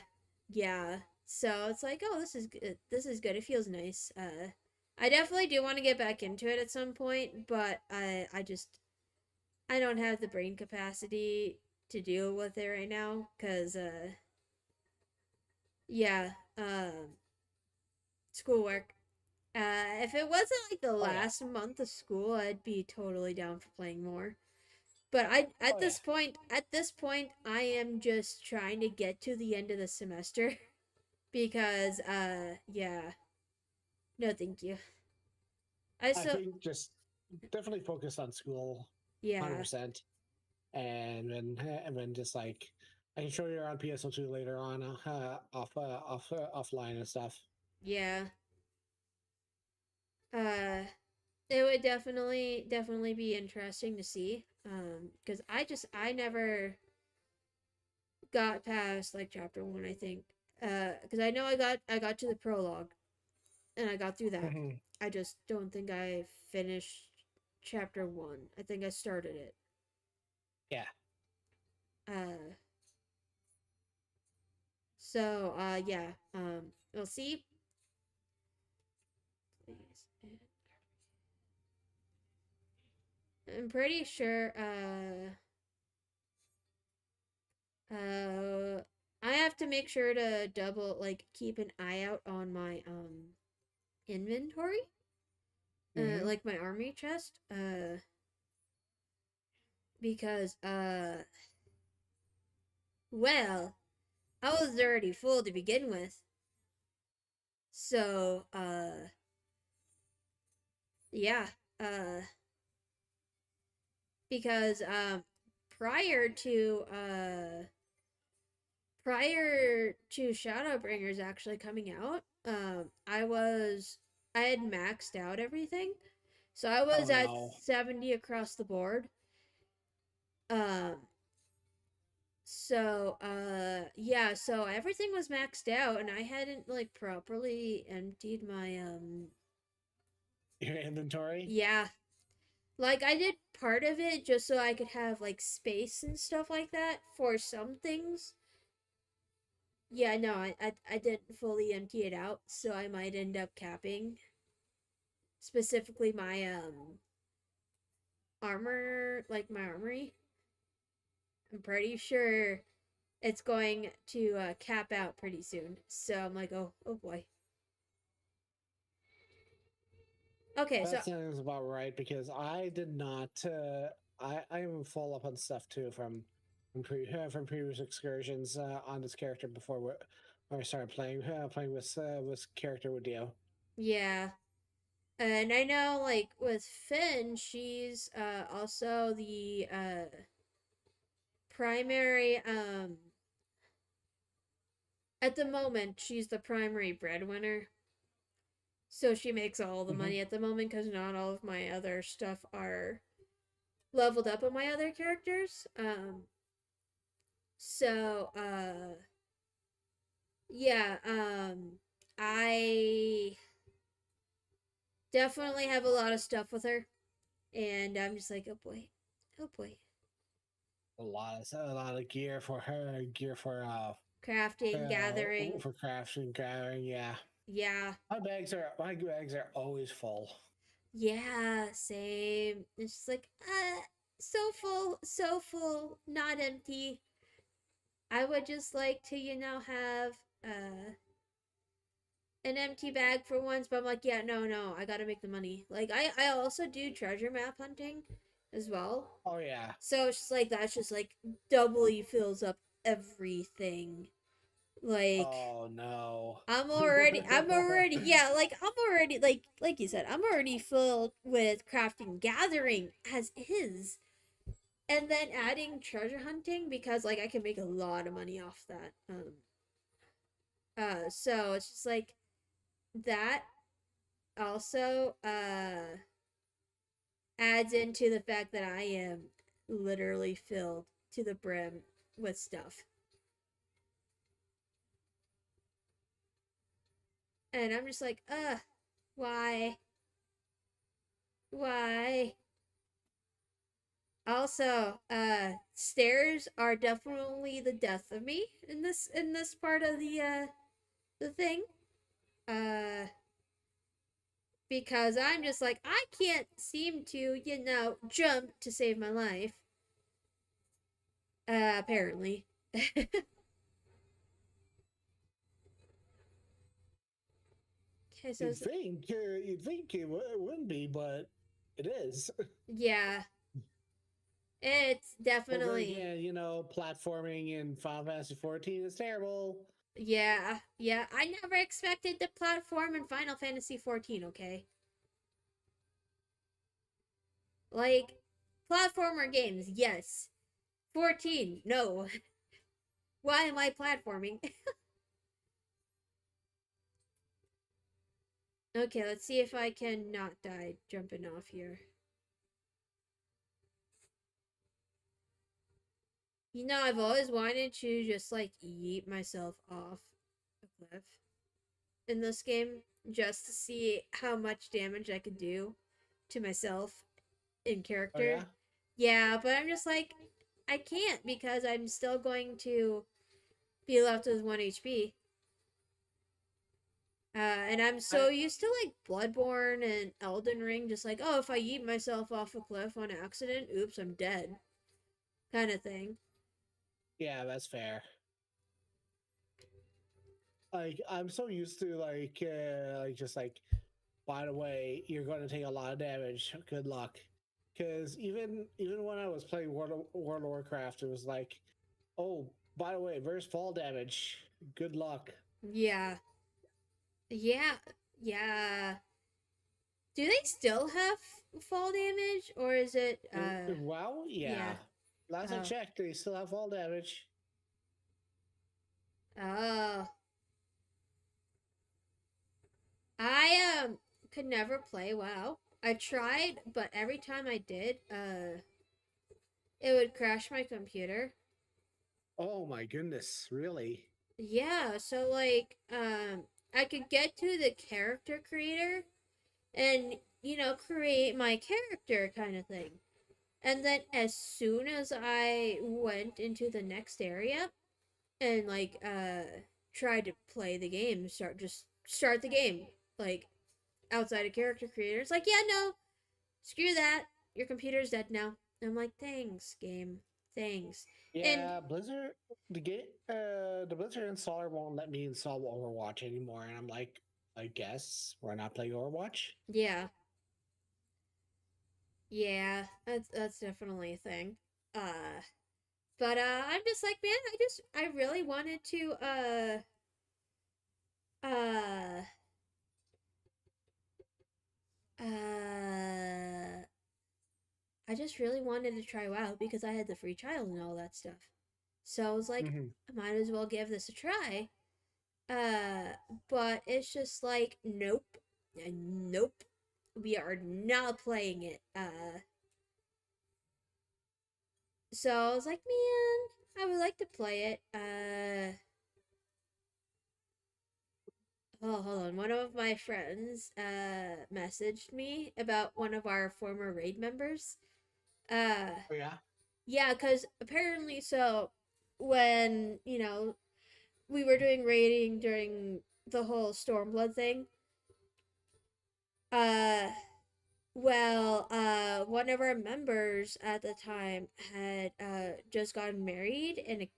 yeah. So it's like, oh, this is good. This is good. It feels nice. I definitely do want to get back into it at some point, but I don't have the brain capacity to deal with it right now, cause yeah, schoolwork. If it wasn't like the Oh yeah. last month of school, I'd be totally down for playing more. But at Oh, this point, I am just trying to get to the end of the semester because yeah, no, thank you. I I still think just definitely focus on school, yeah 100%, and then just like I can show you around PSO2 later on, offline and stuff. yeah uh it would definitely be interesting to see because I never got past like chapter 1, I think, because I know I got to the prologue and I got through that. Mhm. I just don't think I finished chapter 1. I think I started it. Yeah. uh yeah, we'll see. Please. I'm pretty sure I have to make sure to double like keep an eye out on my inventory. Mhm. Like my army chest. Because well, I was already full to begin with. So yeah. Because prior to uh prior to Shadowbringers actually coming out, I had maxed out everything. So I Oh was at no. 70 across the board. Um yeah, so everything was maxed out and I hadn't like properly emptied my Your inventory? yeah. Like I did part of it just so I could have like space and stuff like that for some things. Yeah, no, I didn't fully empty it out, so I might end up capping specifically my armor, like my armory. I'm pretty sure it's going to cap out pretty soon. So I'm like, oh boy. Okay, so That sounds about right because I did not. I am full up on stuff too from previous excursions on this character before when I started playing with character with Dio. yeah. And I know like with Finn, she's also the primary at the moment she's the primary breadwinner. So she makes all the Mhm. money at the moment because not all of my other stuff are leveled up on my other characters. So yeah, I definitely have a lot of stuff with her, and I'm just like, oh boy, A lot of gear for her, gear crafting, gathering, for crafting, gathering. Yeah, yeah, my bags are always full. yeah, same. It's just like, so full, not empty. I would just like to, have an empty bag for once, but I'm like, yeah, no, I gotta make the money. Like, I also do treasure map hunting as well. Oh yeah. So it's just like, that's just like doubly fills up everything. Like, Oh no. yeah, like, I'm already, like you said, I'm already filled with crafting gathering as is. And then adding treasure hunting because, like, I can make a lot of money off that. So it's just like, that also adds into the fact that I am literally filled to the brim with stuff. And I'm just like, why? Why? Also, stairs are definitely the death of me in this part of the thing. Uh because I'm just like, I can't seem to, jump to save my life. Apparently. Okay, so You'd think it wouldn't be, but it is. yeah. It's But then definitely again, platforming in Final Fantasy XIV is terrible. yeah. I never expected the platform in Final Fantasy XIV. Okay, like platformer games, yes. 14, no. Why am I platforming? Okay, let's see if I can not die jumping off here. I've always wanted to just like yeet myself off a cliff in this game just to see how much damage I could do to myself in Oh yeah. character. Yeah, but I'm just like, I can't because I'm still going to be left with 1 HP. And I'm so used to like Bloodborne and Elden Ring, just like, oh, if I yeet myself off a cliff on accident, oops, I'm dead, kind of thing. Yeah, that's fair. Like I'm so used to just like, by the way, you're going to take a lot of damage. Good luck. Because even when I was playing World of Warcraft, it was like, oh, by the way, there's fall damage. Good luck. Yeah, yeah, yeah. Do they still have fall damage, or is it? Wow, Yeah. yeah. Last I Oh, checked, they still have fall damage. oh. I could never play WoW. I tried, but every time I did, it would crash my computer. Oh my goodness, really? Yeah, so like I could get to the character creator and create my character kind of thing. And then as soon as I went into the next area and like tried to play the game, start the game like outside of character creator, it's like, yeah, no, screw that. Your computer's dead now. I'm like, thanks, game. Thanks. And Yeah, Blizzard, the Blizzard installer won't let me install Overwatch anymore, and I'm like, I guess we're not playing Overwatch. yeah, yeah, that's definitely a thing. Uh but I'm just like, man, I really wanted to uh uh I just really wanted to try WoW because I had the free trial and all that stuff. So I was like, Mhm. I might as well give this a try. But it's just like, nope. Nope. We are not playing it. So I was like, man, I would like to play it. Oh, hold on. One of my friends messaged me about one of our former raid members. Uh Oh yeah. yeah, cuz apparently when, we were doing raiding during the whole Stormblood thing, uh one of our members at the time had just gotten married and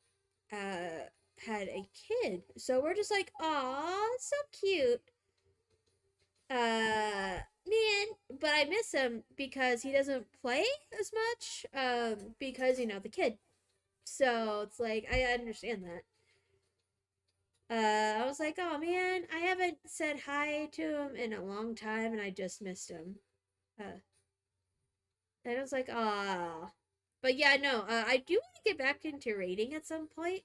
had a kid. So we're just like, aw, so cute. Man, but I miss him because he doesn't play as much. Because the kid. So it's like I understand that. I was like, oh man, I haven't said hi to him in a long time, and I just missed him. Uh, and I was like, ah. But yeah, no, I do want to get back into raiding at some point.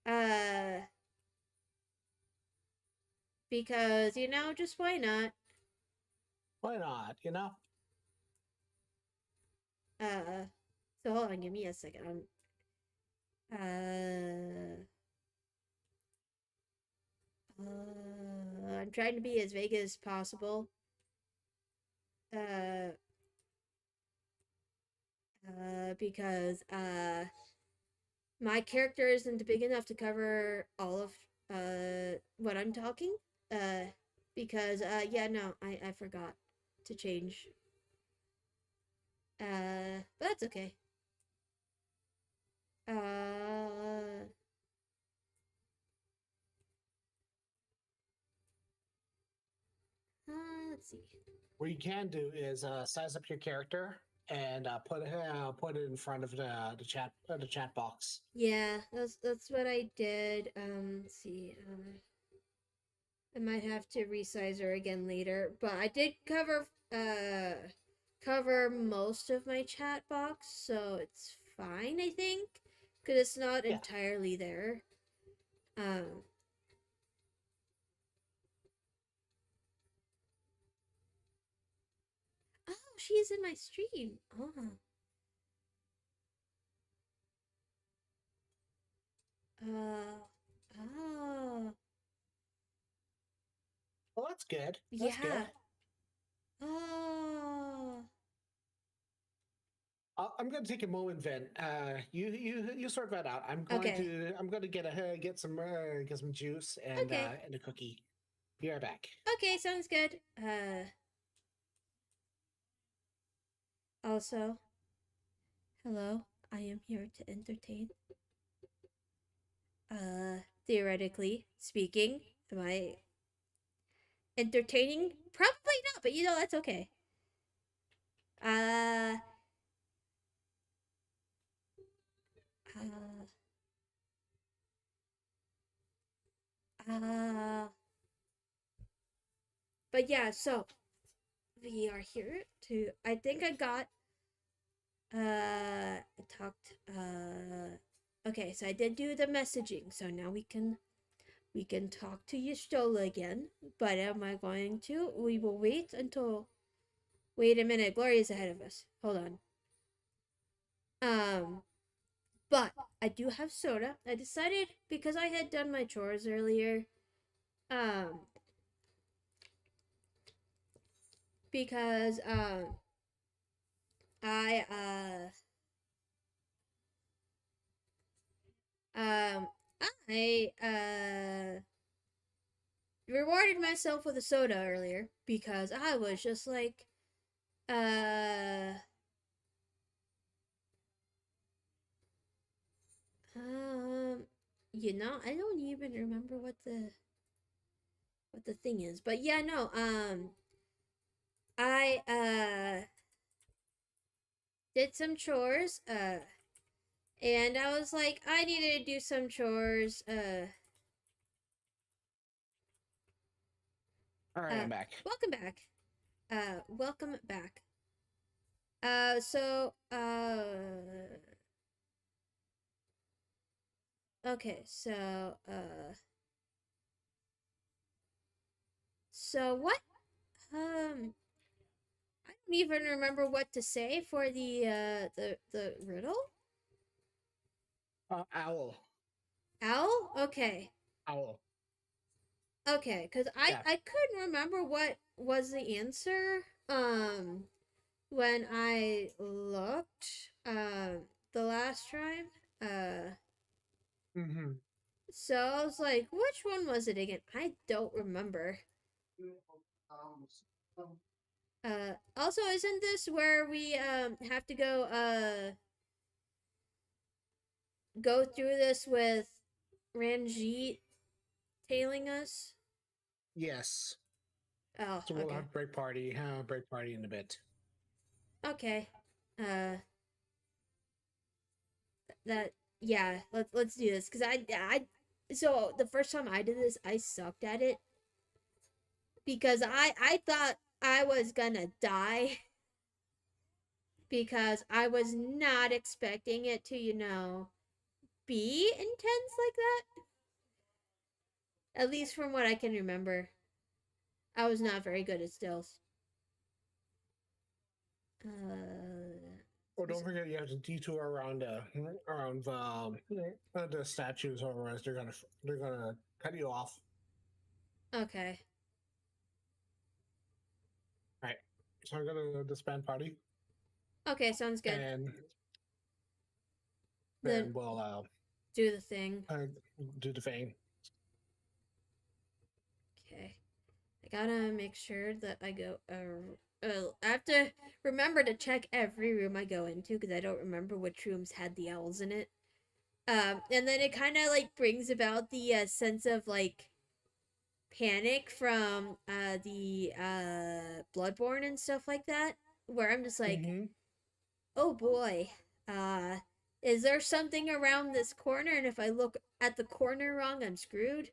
Uh, because just why not? Why not? Uh, so hold on, give me a second. Uh, I'm trying to be as vague as possible. Uh, because my character isn't big enough to cover all of what I'm talking. Uh, because yeah, no, I forgot to change. But that's okay. Uh, let's see. What you can do is size up your character and put it in front of the chat box. Yeah, that's what I did. Let's see. I might have to resize her again later, but I did cover most of my chat box, so it's fine, I think, because it's not Yeah. entirely there. Oh, she's in my stream. Oh. Oh. Well, that's good. That's Yeah. good. Oh. I'm gonna take a moment, Vin. You sort that out. I'm Okay. gonna get some juice Okay. and a cookie. Be right back. Okay, sounds good. Also, hello. I am here to entertain. Theoretically speaking, am I entertaining? Probably not, but that's okay. Uh, uh, but yeah, so we are here to, I think I got, talked, okay, so I did do the messaging, so now we can talk to Y'shtola again, but am I going to? We will wait until, wait a minute, Gloria's ahead of us. Hold on. But I do have soda. I decided, because I had done my chores earlier, because, I, rewarded myself with a soda earlier, because I was just like, I don't even remember what the thing is, but yeah, no, I did some chores, and I was like, I needed to do some chores, All right, I'm back. welcome back. Welcome back. So, okay, so what, I don't even remember what to say for the riddle. Owl. Owl? Okay. Owl. Okay, because Yeah. I couldn't remember what was the answer when I looked the last time. Mm-hmm. So I was like, which one was it again? I don't remember. Also, isn't this where we have to go through this with Ranjit tailing us? Yes. Oh, So we'll okay. have break party in a bit. Okay. That yeah, let's do this, because I so the first time I did this, I sucked at it, because I thought I was gonna die, because I was not expecting it to be intense like that, at least from what I can remember. I was not very good at stills. Oh, don't forget you have to detour around the statues, otherwise they're gonna cut you off. Okay. All right. So I'm gonna disband party. Okay, sounds good. And then we'll do the thing. Do the thing. Okay. I gotta make sure that I go. I have to remember to check every room I go into, because I don't remember which rooms had the owls in it. And then it kind of like brings about the sense of like panic from the Bloodborne and stuff like that, where I'm just like, Oh boy. Is there something around this corner? And if I look at the corner wrong, I'm screwed?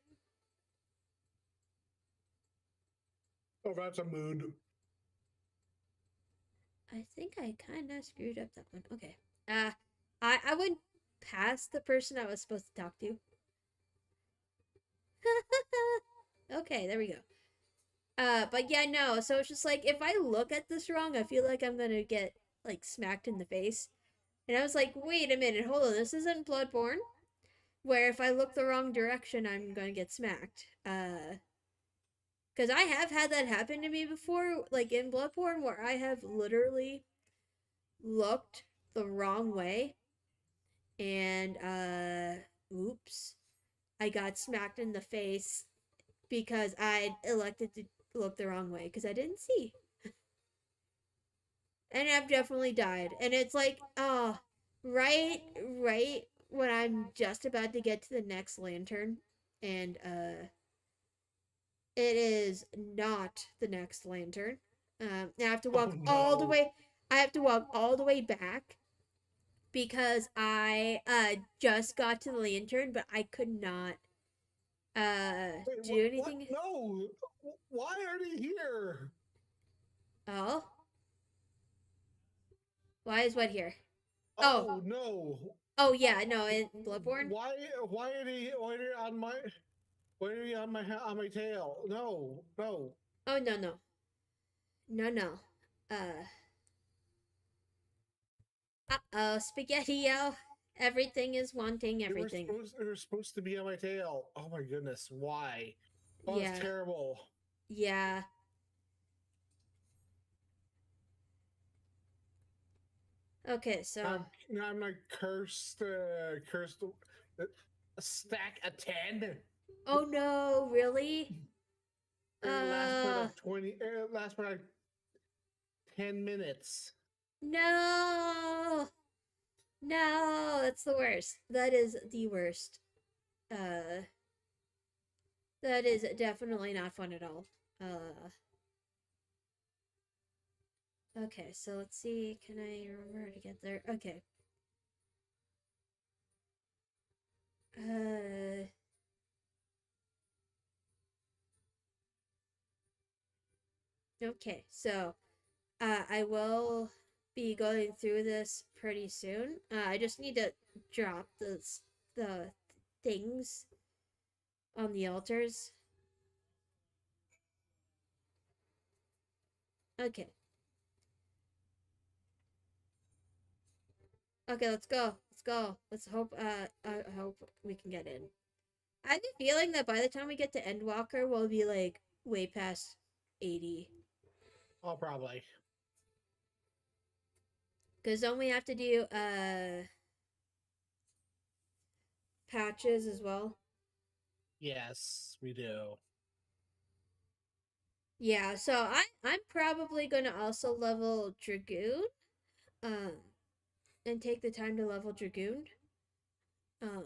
Oh, that's a mood. I think I kind of screwed up that one. Okay. I would pass the person I was supposed to talk to. Okay, there we go. But yeah, no. So it's just like if I look at this wrong, I feel like I'm gonna get like smacked in the face. And I was like, wait a minute, hold on, this isn't Bloodborne, where if I look the wrong direction, I'm gonna get smacked. Because I have had that happen to me before, like in Bloodborne, where I have literally looked the wrong way, and oops, I got smacked in the face because I elected to look the wrong way because I didn't see. And I've definitely died. And it's like, oh, right when I'm just about to get to the next lantern, and it is not the next lantern. I have to walk all the way. I have to walk all the way back because I just got to the lantern, but I could not Wait, do anything. What? No. Why are they here? Oh, why is what here? Oh no. Oh yeah, no, in Bloodborne. Why are they on my why are you on my tail? No. No. Oh no no no no. Uh oh, Spaghetti-O. Everything is wanting everything. They were supposed to be on my tail. Oh my goodness. Why? Oh, Yeah. it's terrible. Yeah. Okay, so I'm like cursed. A stack of 10. oh no, really? It lasts for like 20. It lasts for like 10 minutes. No. No, that's the worst. That is the worst. Uh that is definitely not fun at all. Okay, so let's see. Can I remember how to get there? Okay. Okay, so I will be going through this pretty soon. I just need to drop the things on the altars. Okay. Okay, let's go. Let's go. Let's hope I hope we can get in. I have a feeling that by the time we get to Endwalker, we'll be like way past 80. Oh, probably. Because don't we have to do patches as well? Yes, we do. Yeah, so I'm probably gonna also level Dragoon. And take the time to level Dragoon. Um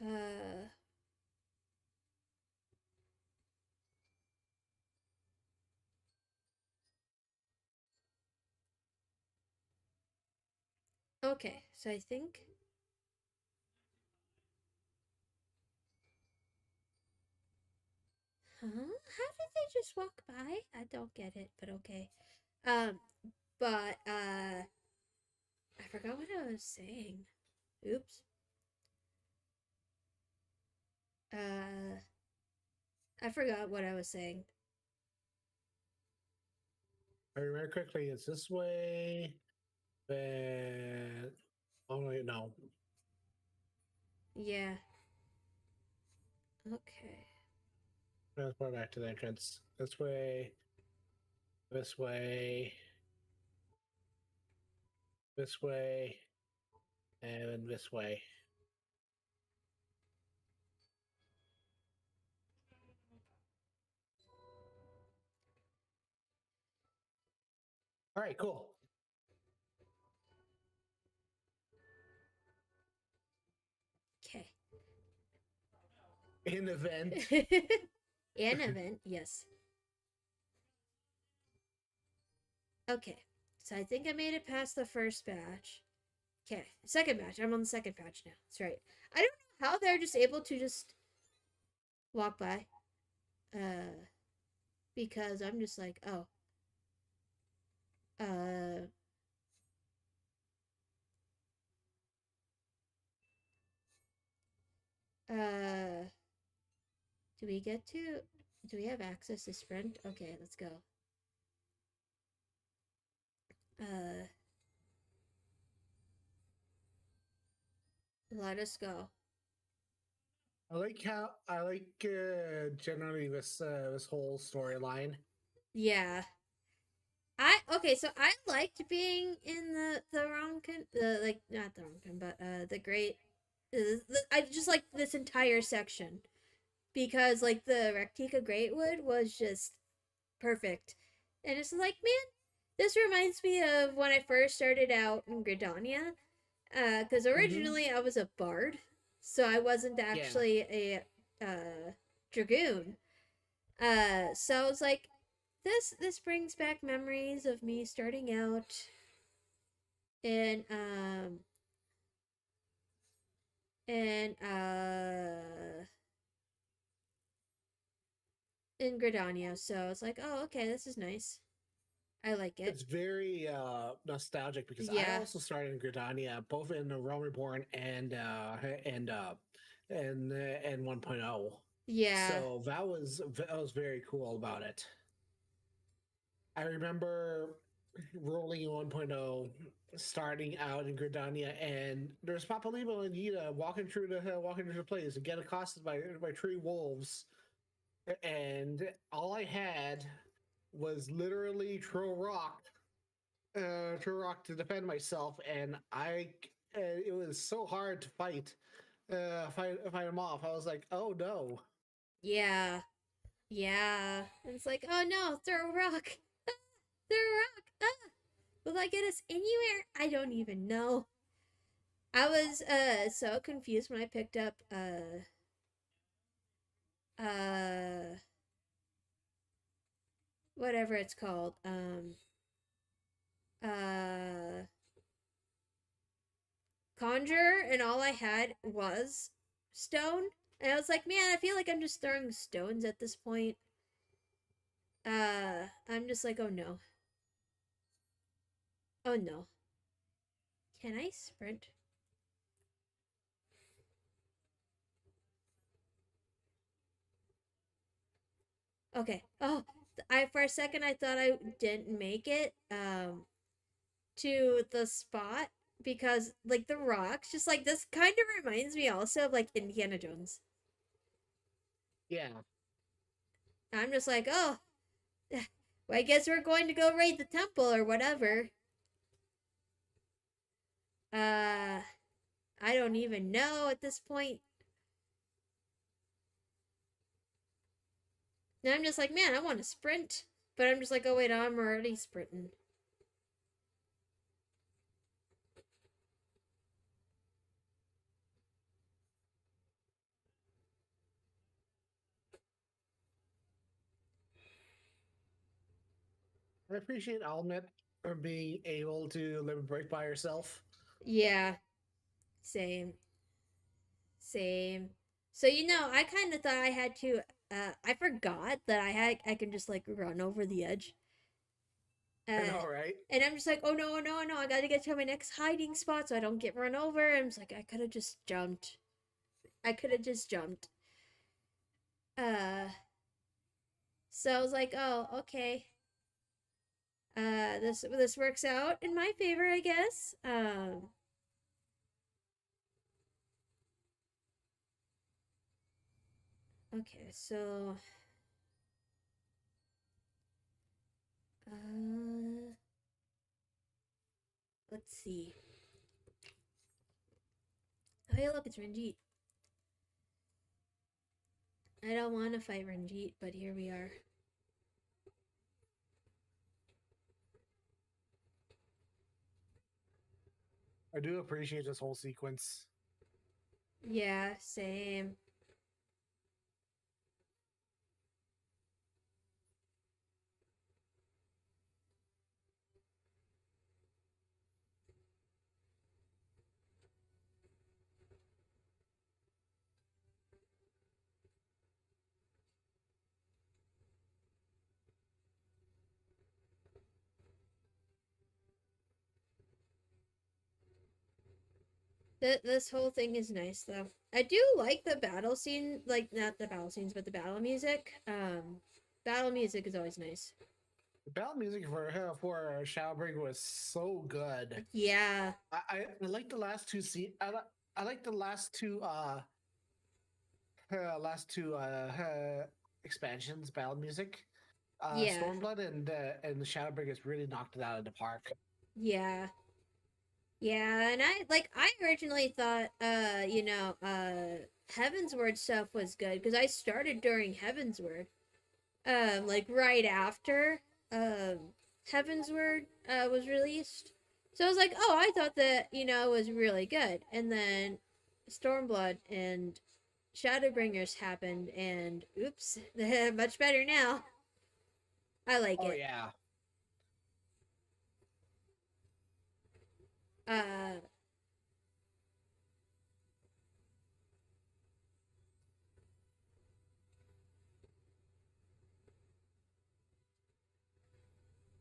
uh okay, so I think huh? How did they just walk by? I don't get it, but okay. Um but I forgot what I was saying. Oops. Uh I forgot what I was saying. Very quickly, it's this way. Then, oh wait, no. Yeah. Okay. Let's go back to the entrance. This way. This way. This way. And this way. All right, cool. Okay. In event. An event, yes. Okay, so I think I made it past the first batch. Okay, second batch. I'm on the second batch now. That's right. I don't know how they're just able to just walk by. Because I'm just like, oh. Uh, do we have access to sprint? Okay, let's go. Let us go. I like generally this whole storyline. Yeah. Okay, so I liked being in the Ronkin, like not the Ronkin, but the Great. I just like this entire section because like the Rectica Greatwood was just perfect, and it's like, man, this reminds me of when I first started out in Gridania, because originally I was a bard, so I wasn't actually a dragoon. So I was like, this brings back memories of me starting out in in uh in Gridania. So it's like, oh, okay, this is nice. I like it. It's very nostalgic because I Yeah. also started in Gridania, both in the Realm Reborn and 1.0. Yeah. So that was very cool about it. I remember rolling in 1.0, starting out in Gridania, and there's Papalibo and Yida walking through the place and get accosted by three wolves, and all I had was literally throw rock to defend myself, and it was so hard to fight him off. I was like, oh no. Yeah. Yeah. And it's like, oh no, throw a rock. Throw a rock. Ah. Will that get us anywhere? I don't even know. I was so confused when I picked up whatever it's called. Conjure, and all I had was stone. And I was like, man, I feel like I'm just throwing stones at this point. I'm just like, oh no. Oh no. Can I sprint? Okay. Oh, for a second I thought I didn't make it to the spot because like the rocks, just like this kind of reminds me also of like Indiana Jones. Yeah. I'm just like, oh, well, I guess we're going to go raid the temple or whatever. I don't even know at this point. And I'm just like, man, I want to sprint. But I'm just like, oh wait, I'm already sprinting. I appreciate Almet for being able to live a break by herself. Yeah. Same. Same. So I kind of thought I had to I forgot that I can just like run over the edge. I know, right? And I'm just like, oh no, no, no, I gotta get to my next hiding spot so I don't get run over. And I'm just like, I could have just jumped. I could have just jumped. So I was like, oh, okay. This works out in my favor, I guess. Okay, so let's see. Oh, hey, look, it's Ranjit. I don't want to fight Ranjit, but here we are. I do appreciate this whole sequence. Yeah, same. This whole thing is nice though. I do like the battle scene, like not the battle scenes, but the battle music. Battle music is always nice. The battle music for Shadowbringers was so good. Yeah. I like the last two I like the last two expansions battle music. Yeah. Stormblood and the Shadowbringers really knocked it out of the park. Yeah. Yeah, and I originally thought Heaven's Word stuff was good because I started during Heaven's Word. Like right after Heaven's Word was released. So I was like, "Oh, I thought that, was really good." And then Stormblood and Shadowbringers happened and oops, much better now. I like Oh it. yeah. Uh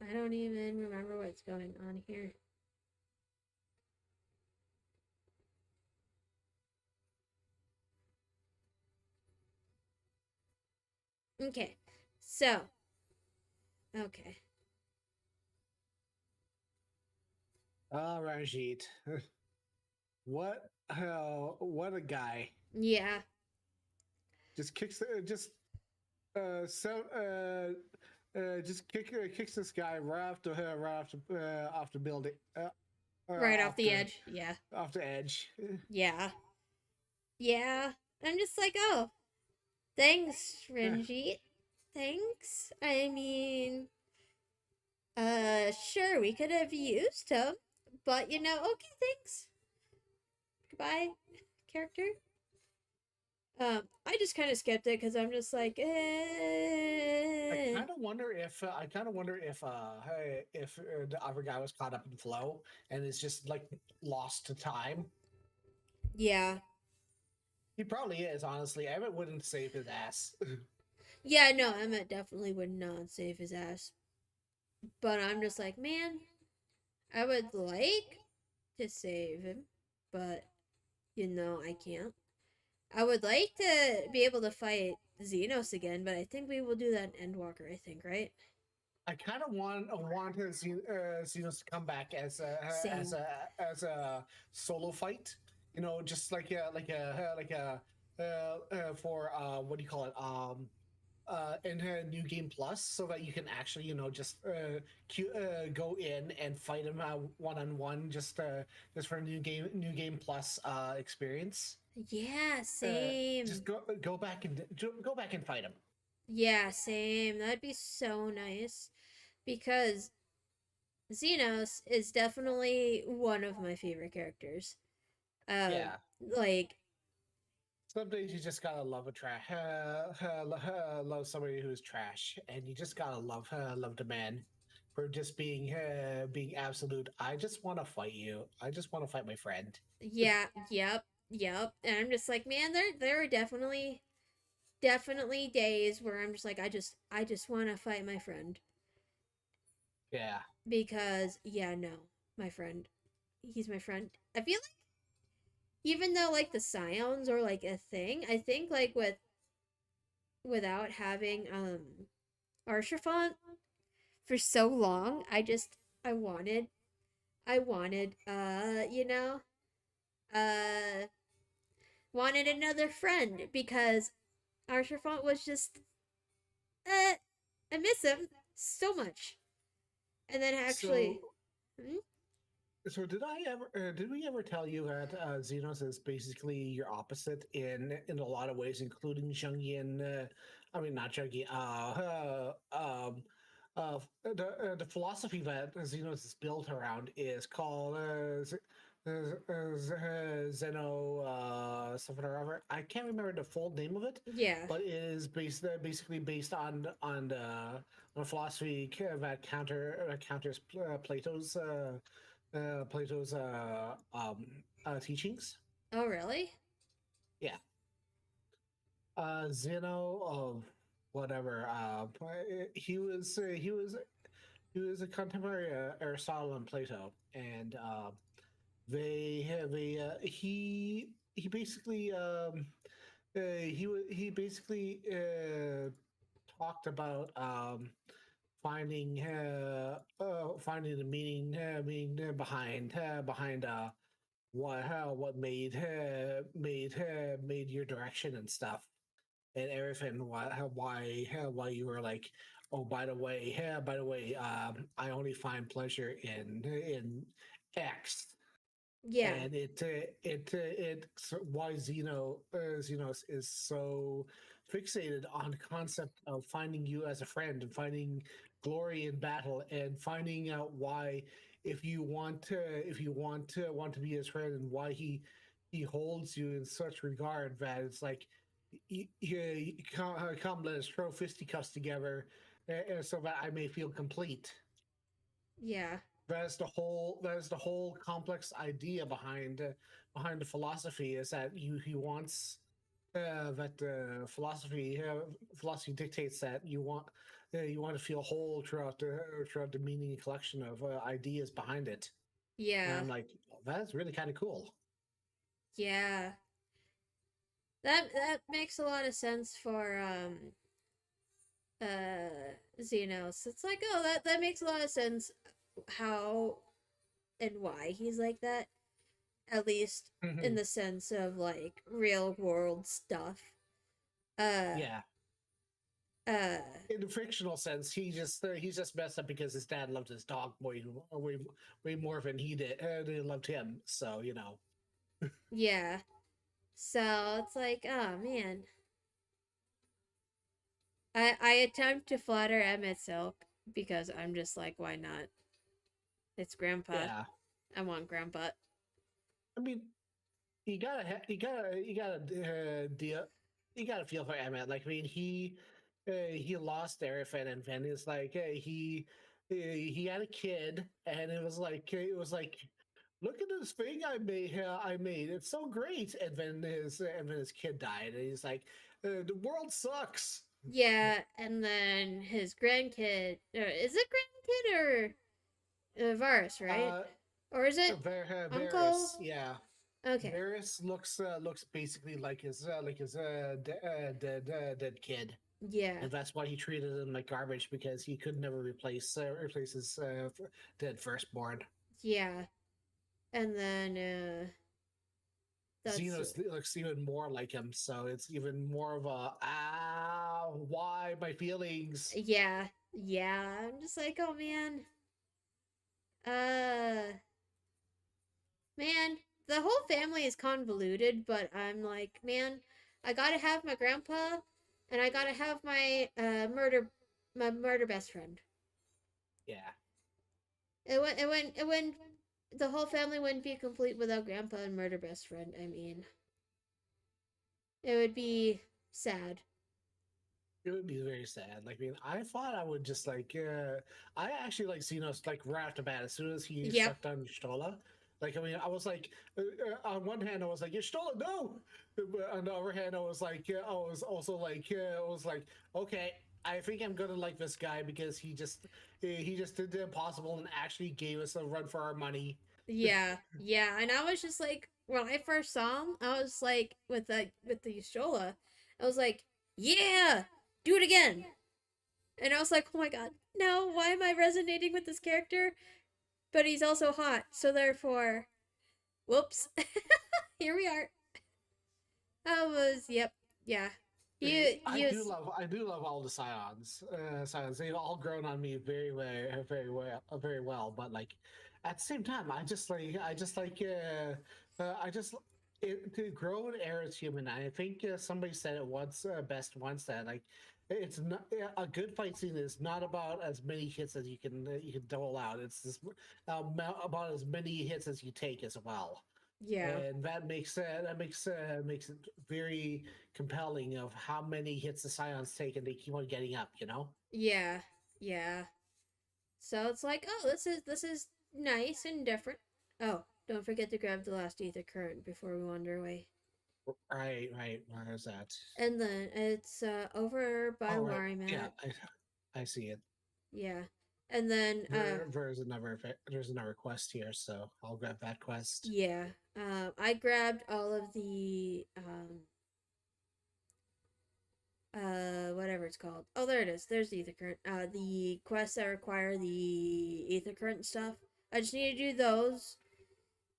I don't even remember what's going on here. Okay. So, okay. Ranjit. What a guy. Yeah. Just kicks kicks this guy off the building. Right off the edge. Yeah. Off the edge. Yeah. Yeah. I'm just like, oh, thanks, Renji. Thanks. I mean, sure, we could have used him, but okay, thanks. Goodbye, character. I just kind of skipped it because I'm just like, I eh. kind of wonder if the other guy was caught up in flow and is just like lost to time. Yeah. He probably is, honestly. Emmett wouldn't save his ass. Yeah, no, Emmett definitely would not save his ass. But I'm just like, man, I would like to save him, but I can't. I would like to be able to fight Xenos again, but I think we will do that in Endwalker, I think, right? I kind of want Xenos to come back as Same. a solo fight. Just like for what do you call it? In New Game Plus, so that you can actually just go in and fight him one-on-one, just for New Game Plus experience. Yeah, same. Just go back and fight him. Yeah, same. That'd be so nice because Xenos is definitely one of my favorite characters. Yeah. Like, Some days you just gotta love a trash, love somebody who's trash, and you just gotta love the man for just being absolute. I just want to fight you. I just want to fight my friend. yeah, yep. And I'm just like, man, there are definitely days where I'm just like, I just want to fight my friend. Yeah. Because yeah, no, my friend, he's my friend. I feel like even though like the scions are like a thing, I think like without having Arshafont for so long, I wanted wanted another friend because Arshafont was just I miss him so much. And then actually So did we ever tell you that Xenos is basically your opposite in a lot of ways, including Jungian? I mean, not Jungian. The philosophy that Xenos is built around is called Zeno something or other. I can't remember the full name of it. yeah. But it is basically based on the philosophy that counters Plato's teachings. Oh really? Yeah. Zeno of whatever. He was a contemporary Aristotle and Plato, and they have a he basically he basically talked about finding the meaning behind what made your direction and stuff and everything. Why you were like, oh, by the way, I only find pleasure in X, Yeah. and why Xenos is so fixated on the concept of finding you as a friend and finding glory in battle and finding out why if you want to be his friend and why he holds you in such regard that it's like you come let us throw fisticuffs together so that I may feel complete. Yeah. That is the whole complex idea behind the philosophy is that he wants that philosophy dictates that you want to feel whole throughout the meaning and collection of ideas behind it. And Yeah. I'm like, oh, that's really kind of cool. Yeah. That makes a lot of sense for Xenos. It's like, oh, that makes a lot of sense how and why he's like that. At least in the sense of like real world stuff. Uh Yeah. uh In the fictional sense, he's just messed up because his dad loved his dog way more than he did. They loved him, so you know. yeah. So it's like, oh man. I attempt to flatter Emmett Silk because I'm just like, why not? It's grandpa. Yeah, I want grandpa. I mean, you gotta deal. You gotta feel for Emmett. Like, I mean, he lost Erifin, and then it's like he had a kid, and it was like, look at this thing I made. It's so great. And then his kid died, and he's like, the world sucks. Yeah, and then his grandkid. Is it grandkid or Varus, right? Uh, Or is it uncle? Varys, yeah. Okay. Varys looks basically like his dead kid. Yeah. And that's why he treated him like garbage because he could never replace his dead firstborn. Yeah. And then that's Xenos looks even more like him, so it's even more of a why my feelings? yeah. Yeah. I'm just like, oh man. Uh man, the whole family is convoluted, but I'm like, man, I gotta have my grandpa and I gotta have my murder best friend. Yeah, It wouldn't the whole family wouldn't be complete without grandpa and murder best friend. I mean, it would be sad. it would be very sad. Like, I mean, I thought I would just like, I actually like Xenos like right off the bat as soon as he Yep. sucked on Stola. Like, I mean, I was like, on one hand, I was like, Stola, no. But on the other hand, I was like, I was also like, I was like, okay, I think I'm gonna like this guy because he just did the impossible and actually gave us a run for our money. Yeah, yeah. And I was just like, when I first saw him, I was like, with the Shola, I was like, yeah, do it again. And I was like, oh my god, no, why am I resonating with this character? But he's also hot, so therefore, whoops, here we are. I was, yep, yeah. I do love all the scions. Scions, they've all grown on me very well. But like, at the same time, I just to grow an heir is human. I think somebody said it once, best once that like, it's not a good fight scene is not about as many hits as you can dole out. It's this, about as many hits as you take as well, Yeah, and makes it very compelling of how many hits the Scions take and they keep on getting up. You know. yeah, yeah. So it's like, oh, this is nice and different. Oh, don't forget to grab the last ether current before we wander away. Right. Where is that? And then it's over by Oh, right. Warimat. Yeah, I see it. Yeah. And then there's another quest here, so I'll grab that quest. yeah, I grabbed all of the whatever it's called. Oh, there it is. There's the ether current. The quests that require the ether current stuff. I just need to do those.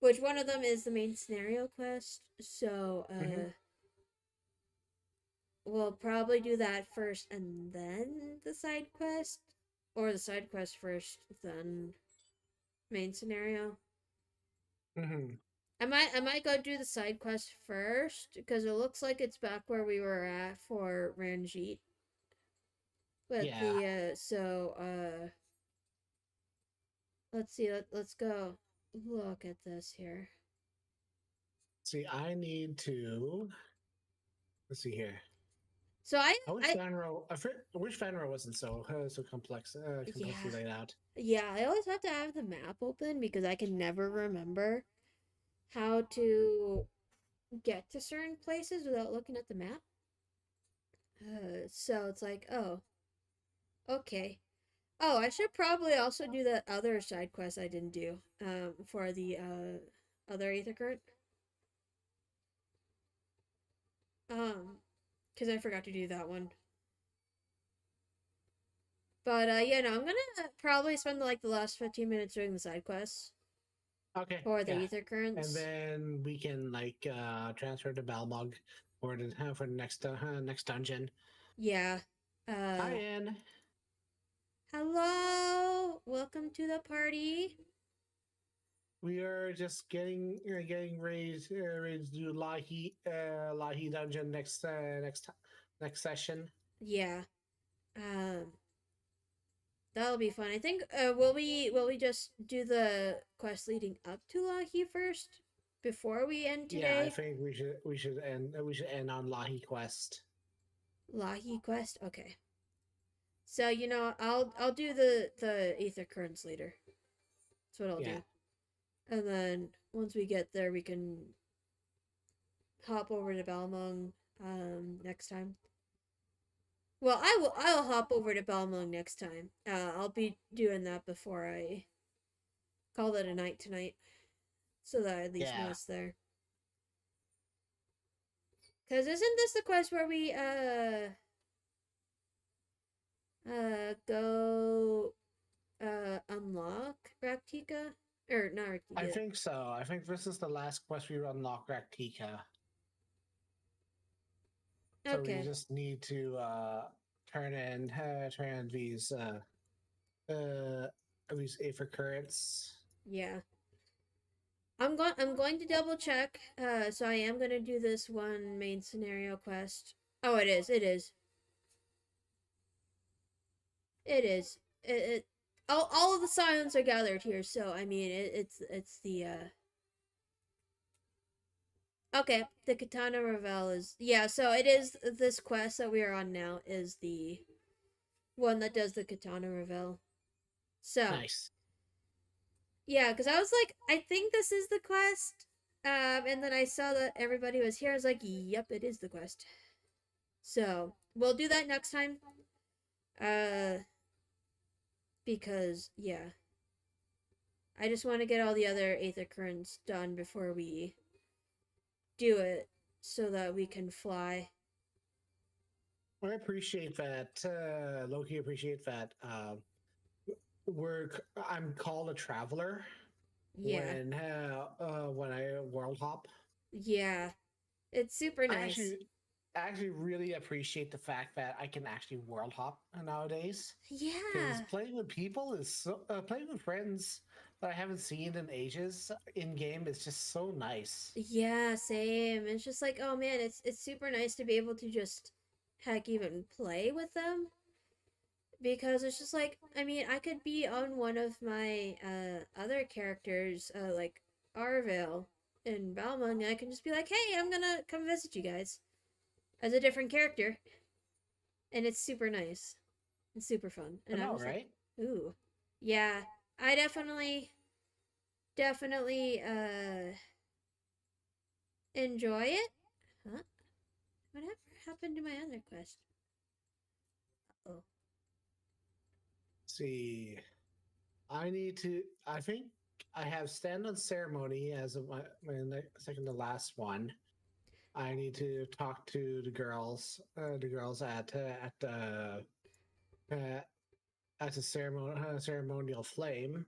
Which one of them is the main scenario quest? So we'll probably do that first and then the side quest, or the side quest first, then main scenario. I might go do the side quest first because it looks like it's back where we were at for Ranjit. But Yeah. let's see. Let's go look at this here. See, I need to. Let's see here. So I wish Fanro wasn't so complex, complexly laid out. Yeah, I always have to have the map open because I can never remember how to get to certain places without looking at the map. So it's like, oh, okay. Oh, I should probably also do that other side quest I didn't do for the other ether current. Because I forgot to do that one. But yeah, no, I'm gonna probably spend like the last 15 minutes doing the side quests. Okay. For the ether currents. And then we can like transfer to Balmog for the next dungeon. Yeah. Hi, Anne. Hello. Welcome to the party. We are just getting ready to do Lahi dungeon next session. Yeah. That'll be fun. I think will we just do the quest leading up to Lahi first before we end today? Yeah, I think we should end on Lahi quest. Lahi quest? Okay. So, you know, I'll do the ether currents later. That's what I'll do. And then once we get there, we can hop over to Balmung next time. Well, I'll hop over to Balmung next time. I'll be doing that before I call it a night tonight, so that I at least know it's there. Cause isn't this the quest where we go unlock Raktika? Or not Raktika. I think so. I think this is the last quest we unlock Raktika. So we just need to turn in these ether currents. Yeah. I'm going to double check. So I am gonna do this one main scenario quest. Oh, it is. All of the signs are gathered here. So I mean, it's the Okay, the Katana Revel is... Yeah, so it is this quest that we are on now is the one that does the Katana Revel. So... Nice. Yeah, because I was like, I think this is the quest. And then I saw that everybody was here. I was like, yep, it is the quest. So, we'll do that next time. Because, yeah. I just want to get all the other Aether Currents done before we... do it so that we can fly. I appreciate that. Loki, appreciate that. I'm called a traveler. Yeah. When I world hop. Yeah, it's super nice. I actually really appreciate the fact that I can actually world hop nowadays. Yeah. Because playing with people is playing with friends that I haven't seen in ages in game is just so nice. Yeah, same. It's just like, oh man, it's super nice to be able to just heck even play with them. Because it's just like, I mean, I could be on one of my other characters, like Arvale in Balmung, and I can just be like, hey, I'm gonna come visit you guys as a different character. And it's super nice. It's super fun. And I know, right? Like, ooh. Yeah. I definitely enjoy it. Huh? Whatever happened to my other quest? Uh-oh. See. I need to. I think I have stand on ceremony as my second to last one. I need to talk to the girls uh, at the ceremonial flame,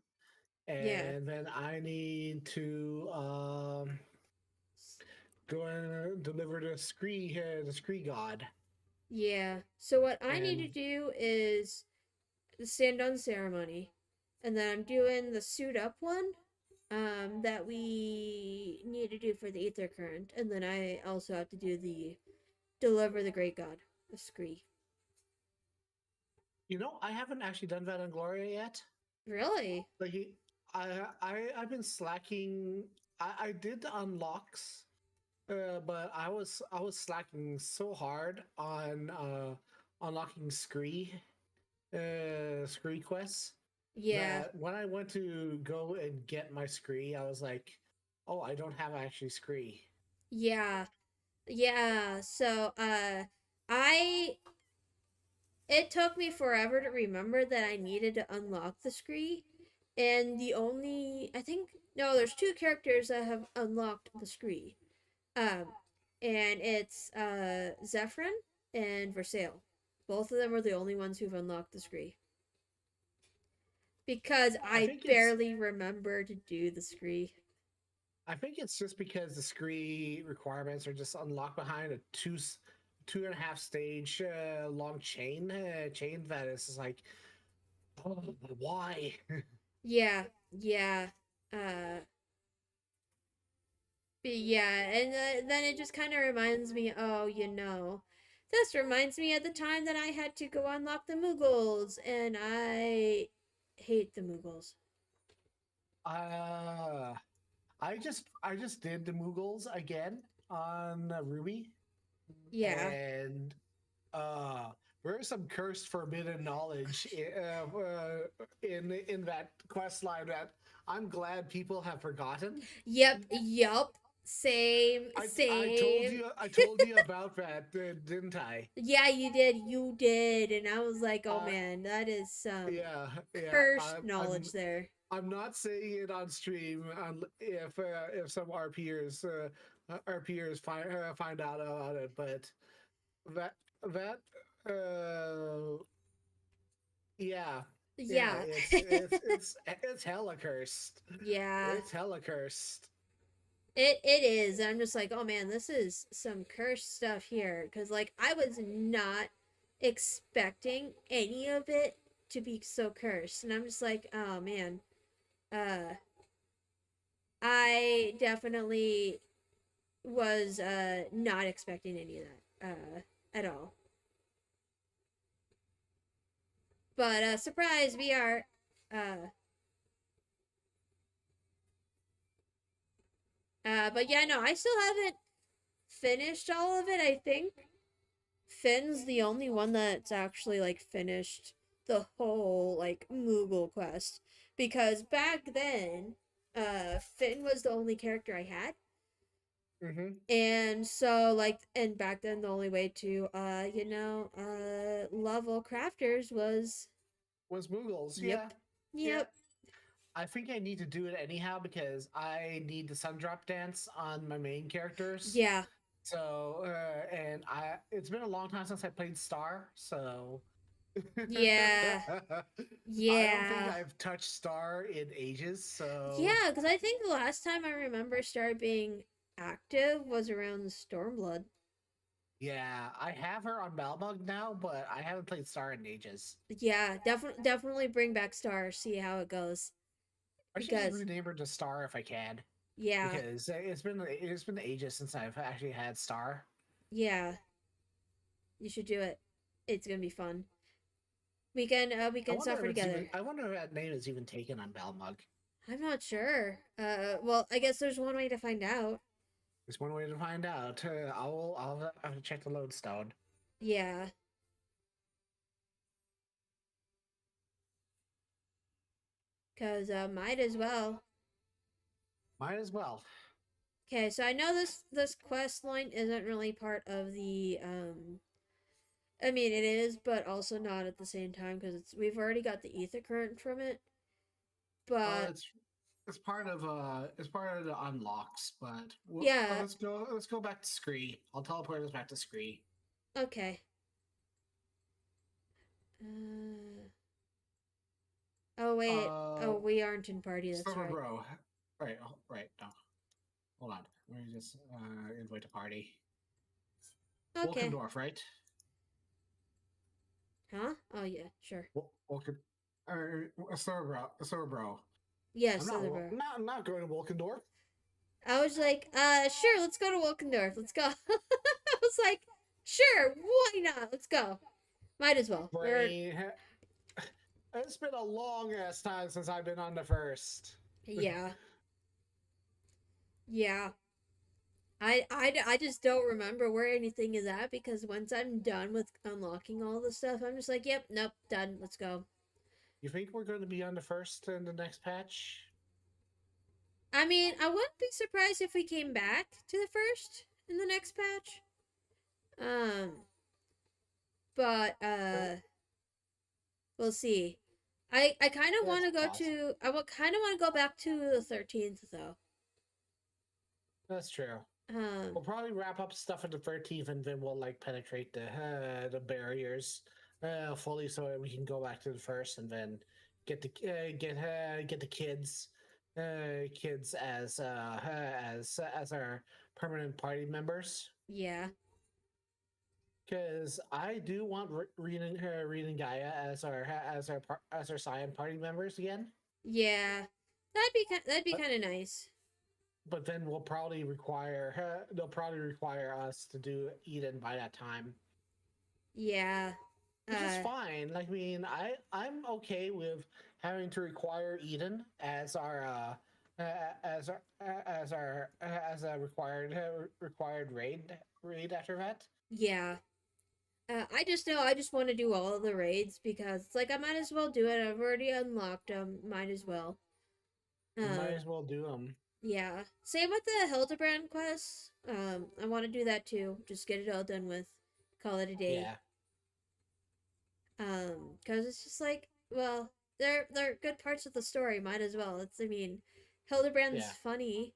Yeah. and then I need to go and deliver the scree god, Yeah. So what I need to and do is the stand on ceremony. And then I'm doing the suit up one. That we need to do for the ether current. And then I also have to do the deliver the great god, the scree. I haven't actually done that on Gloria yet. Really? Like I've been slacking. I did the unlocks, but I was slacking so hard on unlocking Scree quests Yeah. that when I went to go and get my Scree, I was like, oh, I don't have actually Scree. Yeah. Yeah. So I it took me forever to remember that I needed to unlock the scree. And the only I think no, there's two characters that have unlocked the scree. Um and it's Zephyrin and Versailles. Both of them are the only ones who've unlocked the scree. Because I I think it's barely remember to do the scree. I think it's just because the Scree requirements are just unlocked behind a two and a half stage long chain that is just like, oh, why? Yeah, yeah. Uh But yeah, and then it just kind of reminds me, oh, this reminds me of the time that I had to go unlock the Moogles, and I hate the Moogles. uh I just did the Moogles again on Ruby, Yeah. and uh there's some cursed forbidden knowledge in that quest line that I'm glad people have forgotten. Yep, yup. Same, same. I told you about that, didn't I? Yeah, you did. And I was like, oh Uh, man, that is some yeah, yeah. cursed knowledge there. I'm not saying it on stream if some RPers find out about it, but that that yeah, yeah. Yeah. It's hella cursed. Yeah. It's hella cursed. It is. I'm just like, oh man, this is some cursed stuff here. Cause like I was not expecting any of it to be so cursed. And I'm just like, oh man. Uh I definitely was not expecting any of that at all. But surprise, we are but yeah, no, I still haven't finished all of it, I think. Finn's the only one that's actually like finished the whole like Moogle quest because back then Finn was the only character I had. Mm-hmm. And so like and back then the only way to level crafters was Was Moogles? yep. Yeah. Yep. I think I need to do it anyhow because I need the Sundrop dance on my main characters. Yeah. So, and it's been a long time since I played Star, so. Yeah. I don't think Yeah. I've touched Star in ages, so. Yeah, because I think the last time I remember Star being active was around Stormblood. Yeah, I have her on Balmug now, but I haven't played Star in ages. Yeah, definitely bring back Star, see how it goes. I should just Because rename her to Star if I can, yeah, because it's been ages since I've actually had Star. yeah, you should do it. It's gonna be fun. We can suffer together. I wonder if that name is even taken on Balmug. I'm not sure. Well, I guess there's one way to find out. There's one way to find out. I'll have to check the lodestone. Yeah. Cause might as well. Might as well. Okay, so I know this quest line isn't really part of the I mean it is, but also not at the same time because we've already got the ether current from it. but it's part of the unlocks, but yeah, let's go back to Scree. I'll teleport us back to Scree. okay. Oh wait. Oh, we aren't in party. That's Silver right. Bro. Right, right. No, hold on. Let me just invite a party. Okay. Wolkendorf, right? Huh? Oh yeah, sure. Wolken. Silver Bro. Yes, Silver. I'm not going to Wolkendorf. I was like, sure, let's go to Wilkendorf. Let's go. I was like, sure, why not? Let's go. Might as well. It's been a long ass time since I've been on the first. Yeah. Yeah. I just don't remember where anything is at because once I'm done with unlocking all the stuff, I'm just like, yep, nope, done. Let's go. You think we're going to be on the first in the next patch? I mean, I wouldn't be surprised if we came back to the first in the next patch. But we'll see. I kind of want to go to. kind of want to go back to the 13th though. That's true. We'll probably wrap up stuff at the 13th, and then we'll like penetrate the barriers fully, so that we can go back to the first, and then get the kids as our permanent party members. Yeah. Because I do want Reen and Gaia as our Cyan party members again. Yeah, that'd be kind of nice. But then they'll probably require us to do Eden by that time. Yeah, which is fine. Like, I mean, I'm okay with having to require Eden as a required raid after that. Yeah. I just know I just want to do all of the raids because it's like I might as well do it. I've already unlocked them. Might as well. Might as well do them. Yeah. Same with the Hildebrand quests. I want to do that too. Just get it all done with. Call it a day. Yeah. Because it's just like, well, they're good parts of the story. Might as well. I mean, Hildebrand's funny.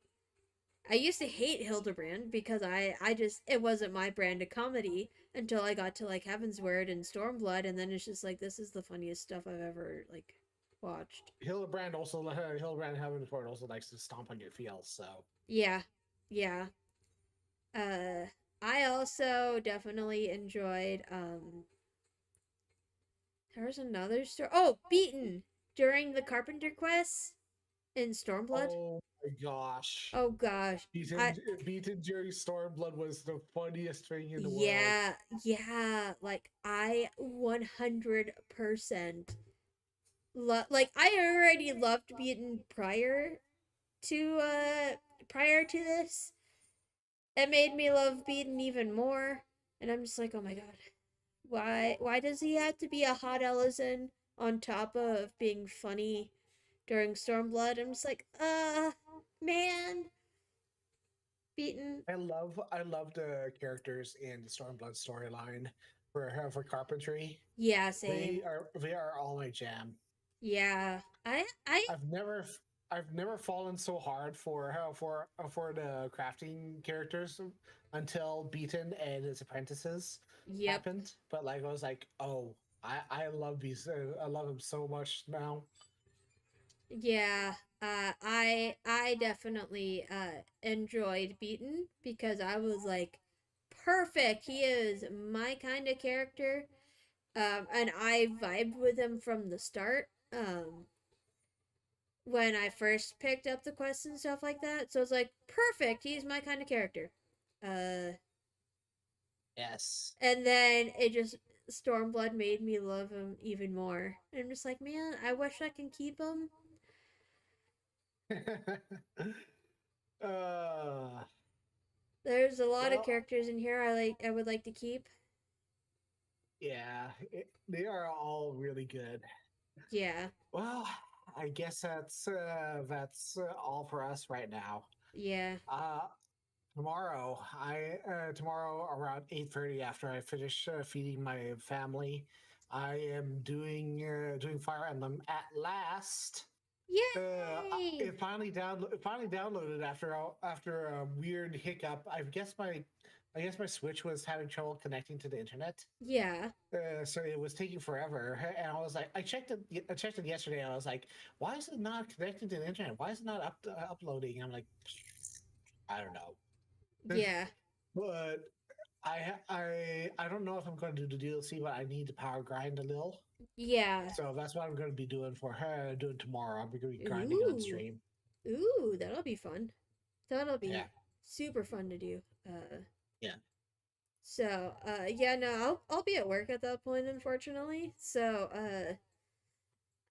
I used to hate Hildebrand because I just it wasn't my brand of comedy until I got to like Heaven's Word and Stormblood, and then it's just like this is the funniest stuff I've ever like watched. Hildebrand Heaven's Word also likes to stomp on your feels, so yeah. I also definitely enjoyed there was another story. Oh, Beaten during the Carpenter quest in Stormblood. Oh my gosh. Oh gosh. Beaten during Stormblood was the funniest thing in the world. Yeah. Like I 100% like I already loved Beaten prior to this. It made me love Beaten even more. And I'm just like, oh my god. Why does he have to be a hot Ellison on top of being funny during Stormblood? I'm just like, man. Beaten. I love the characters in the Stormblood storyline for carpentry. Yeah, same. They are all my jam. Yeah. I've never fallen so hard for the crafting characters until Beaten and his apprentices happened. But like I was like, oh, I love these. I love him so much now. Yeah, I definitely enjoyed Beaten because I was like, perfect. He is my kind of character, and I vibed with him from the start. When I first picked up the quests and stuff like that, so it's like perfect. He's my kind of character. Yes. And then it just Stormblood made me love him even more. And I'm just like, man, I wish I can keep him. There's a lot of characters in here I would like to keep. Yeah, they are all really good. Yeah. Well, I guess that's all for us right now. Yeah. Tomorrow around 8:30 after I finish feeding my family, I am doing Fire Emblem at last. Yay! It finally downloaded after a weird hiccup. I guess my Switch was having trouble connecting to the internet. Yeah. So it was taking forever, and I was like, I checked it yesterday. And I was like, why is it not connecting to the internet? Why is it not uploading? I'm like, I don't know. Yeah. But I don't know if I'm going to do the DLC, but I need to power grind a little. Yeah. So that's what I'm going to be doing for her. Doing tomorrow. I'm going to be grinding on stream. Ooh, that'll be fun. That'll be Yeah. super fun to do. Yeah. So, yeah, no, I'll be at work at that point, unfortunately. So,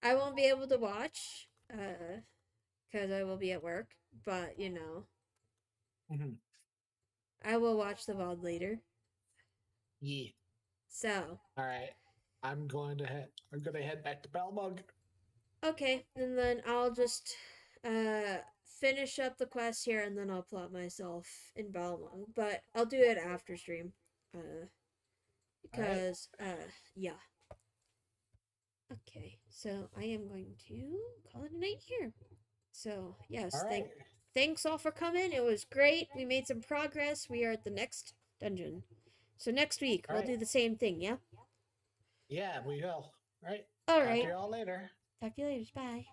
I won't be able to watch, because I will be at work. But, you know, Mm-hmm. I will watch the VOD later. Yeah. So. All right. I'm going to head back to Belmug. Okay, and then I'll just, finish up the quest here, and then I'll plot myself in Balmung. But I'll do it after stream. Because, yeah. Okay, so I am going to call it a night here. So, yes, All right. thanks all for coming. It was great. We made some progress. We are at the next dungeon. So next week, we'll do the same thing, yeah? Yeah, we will. All right. All Talk right. to you all later. Talk to you later. Bye.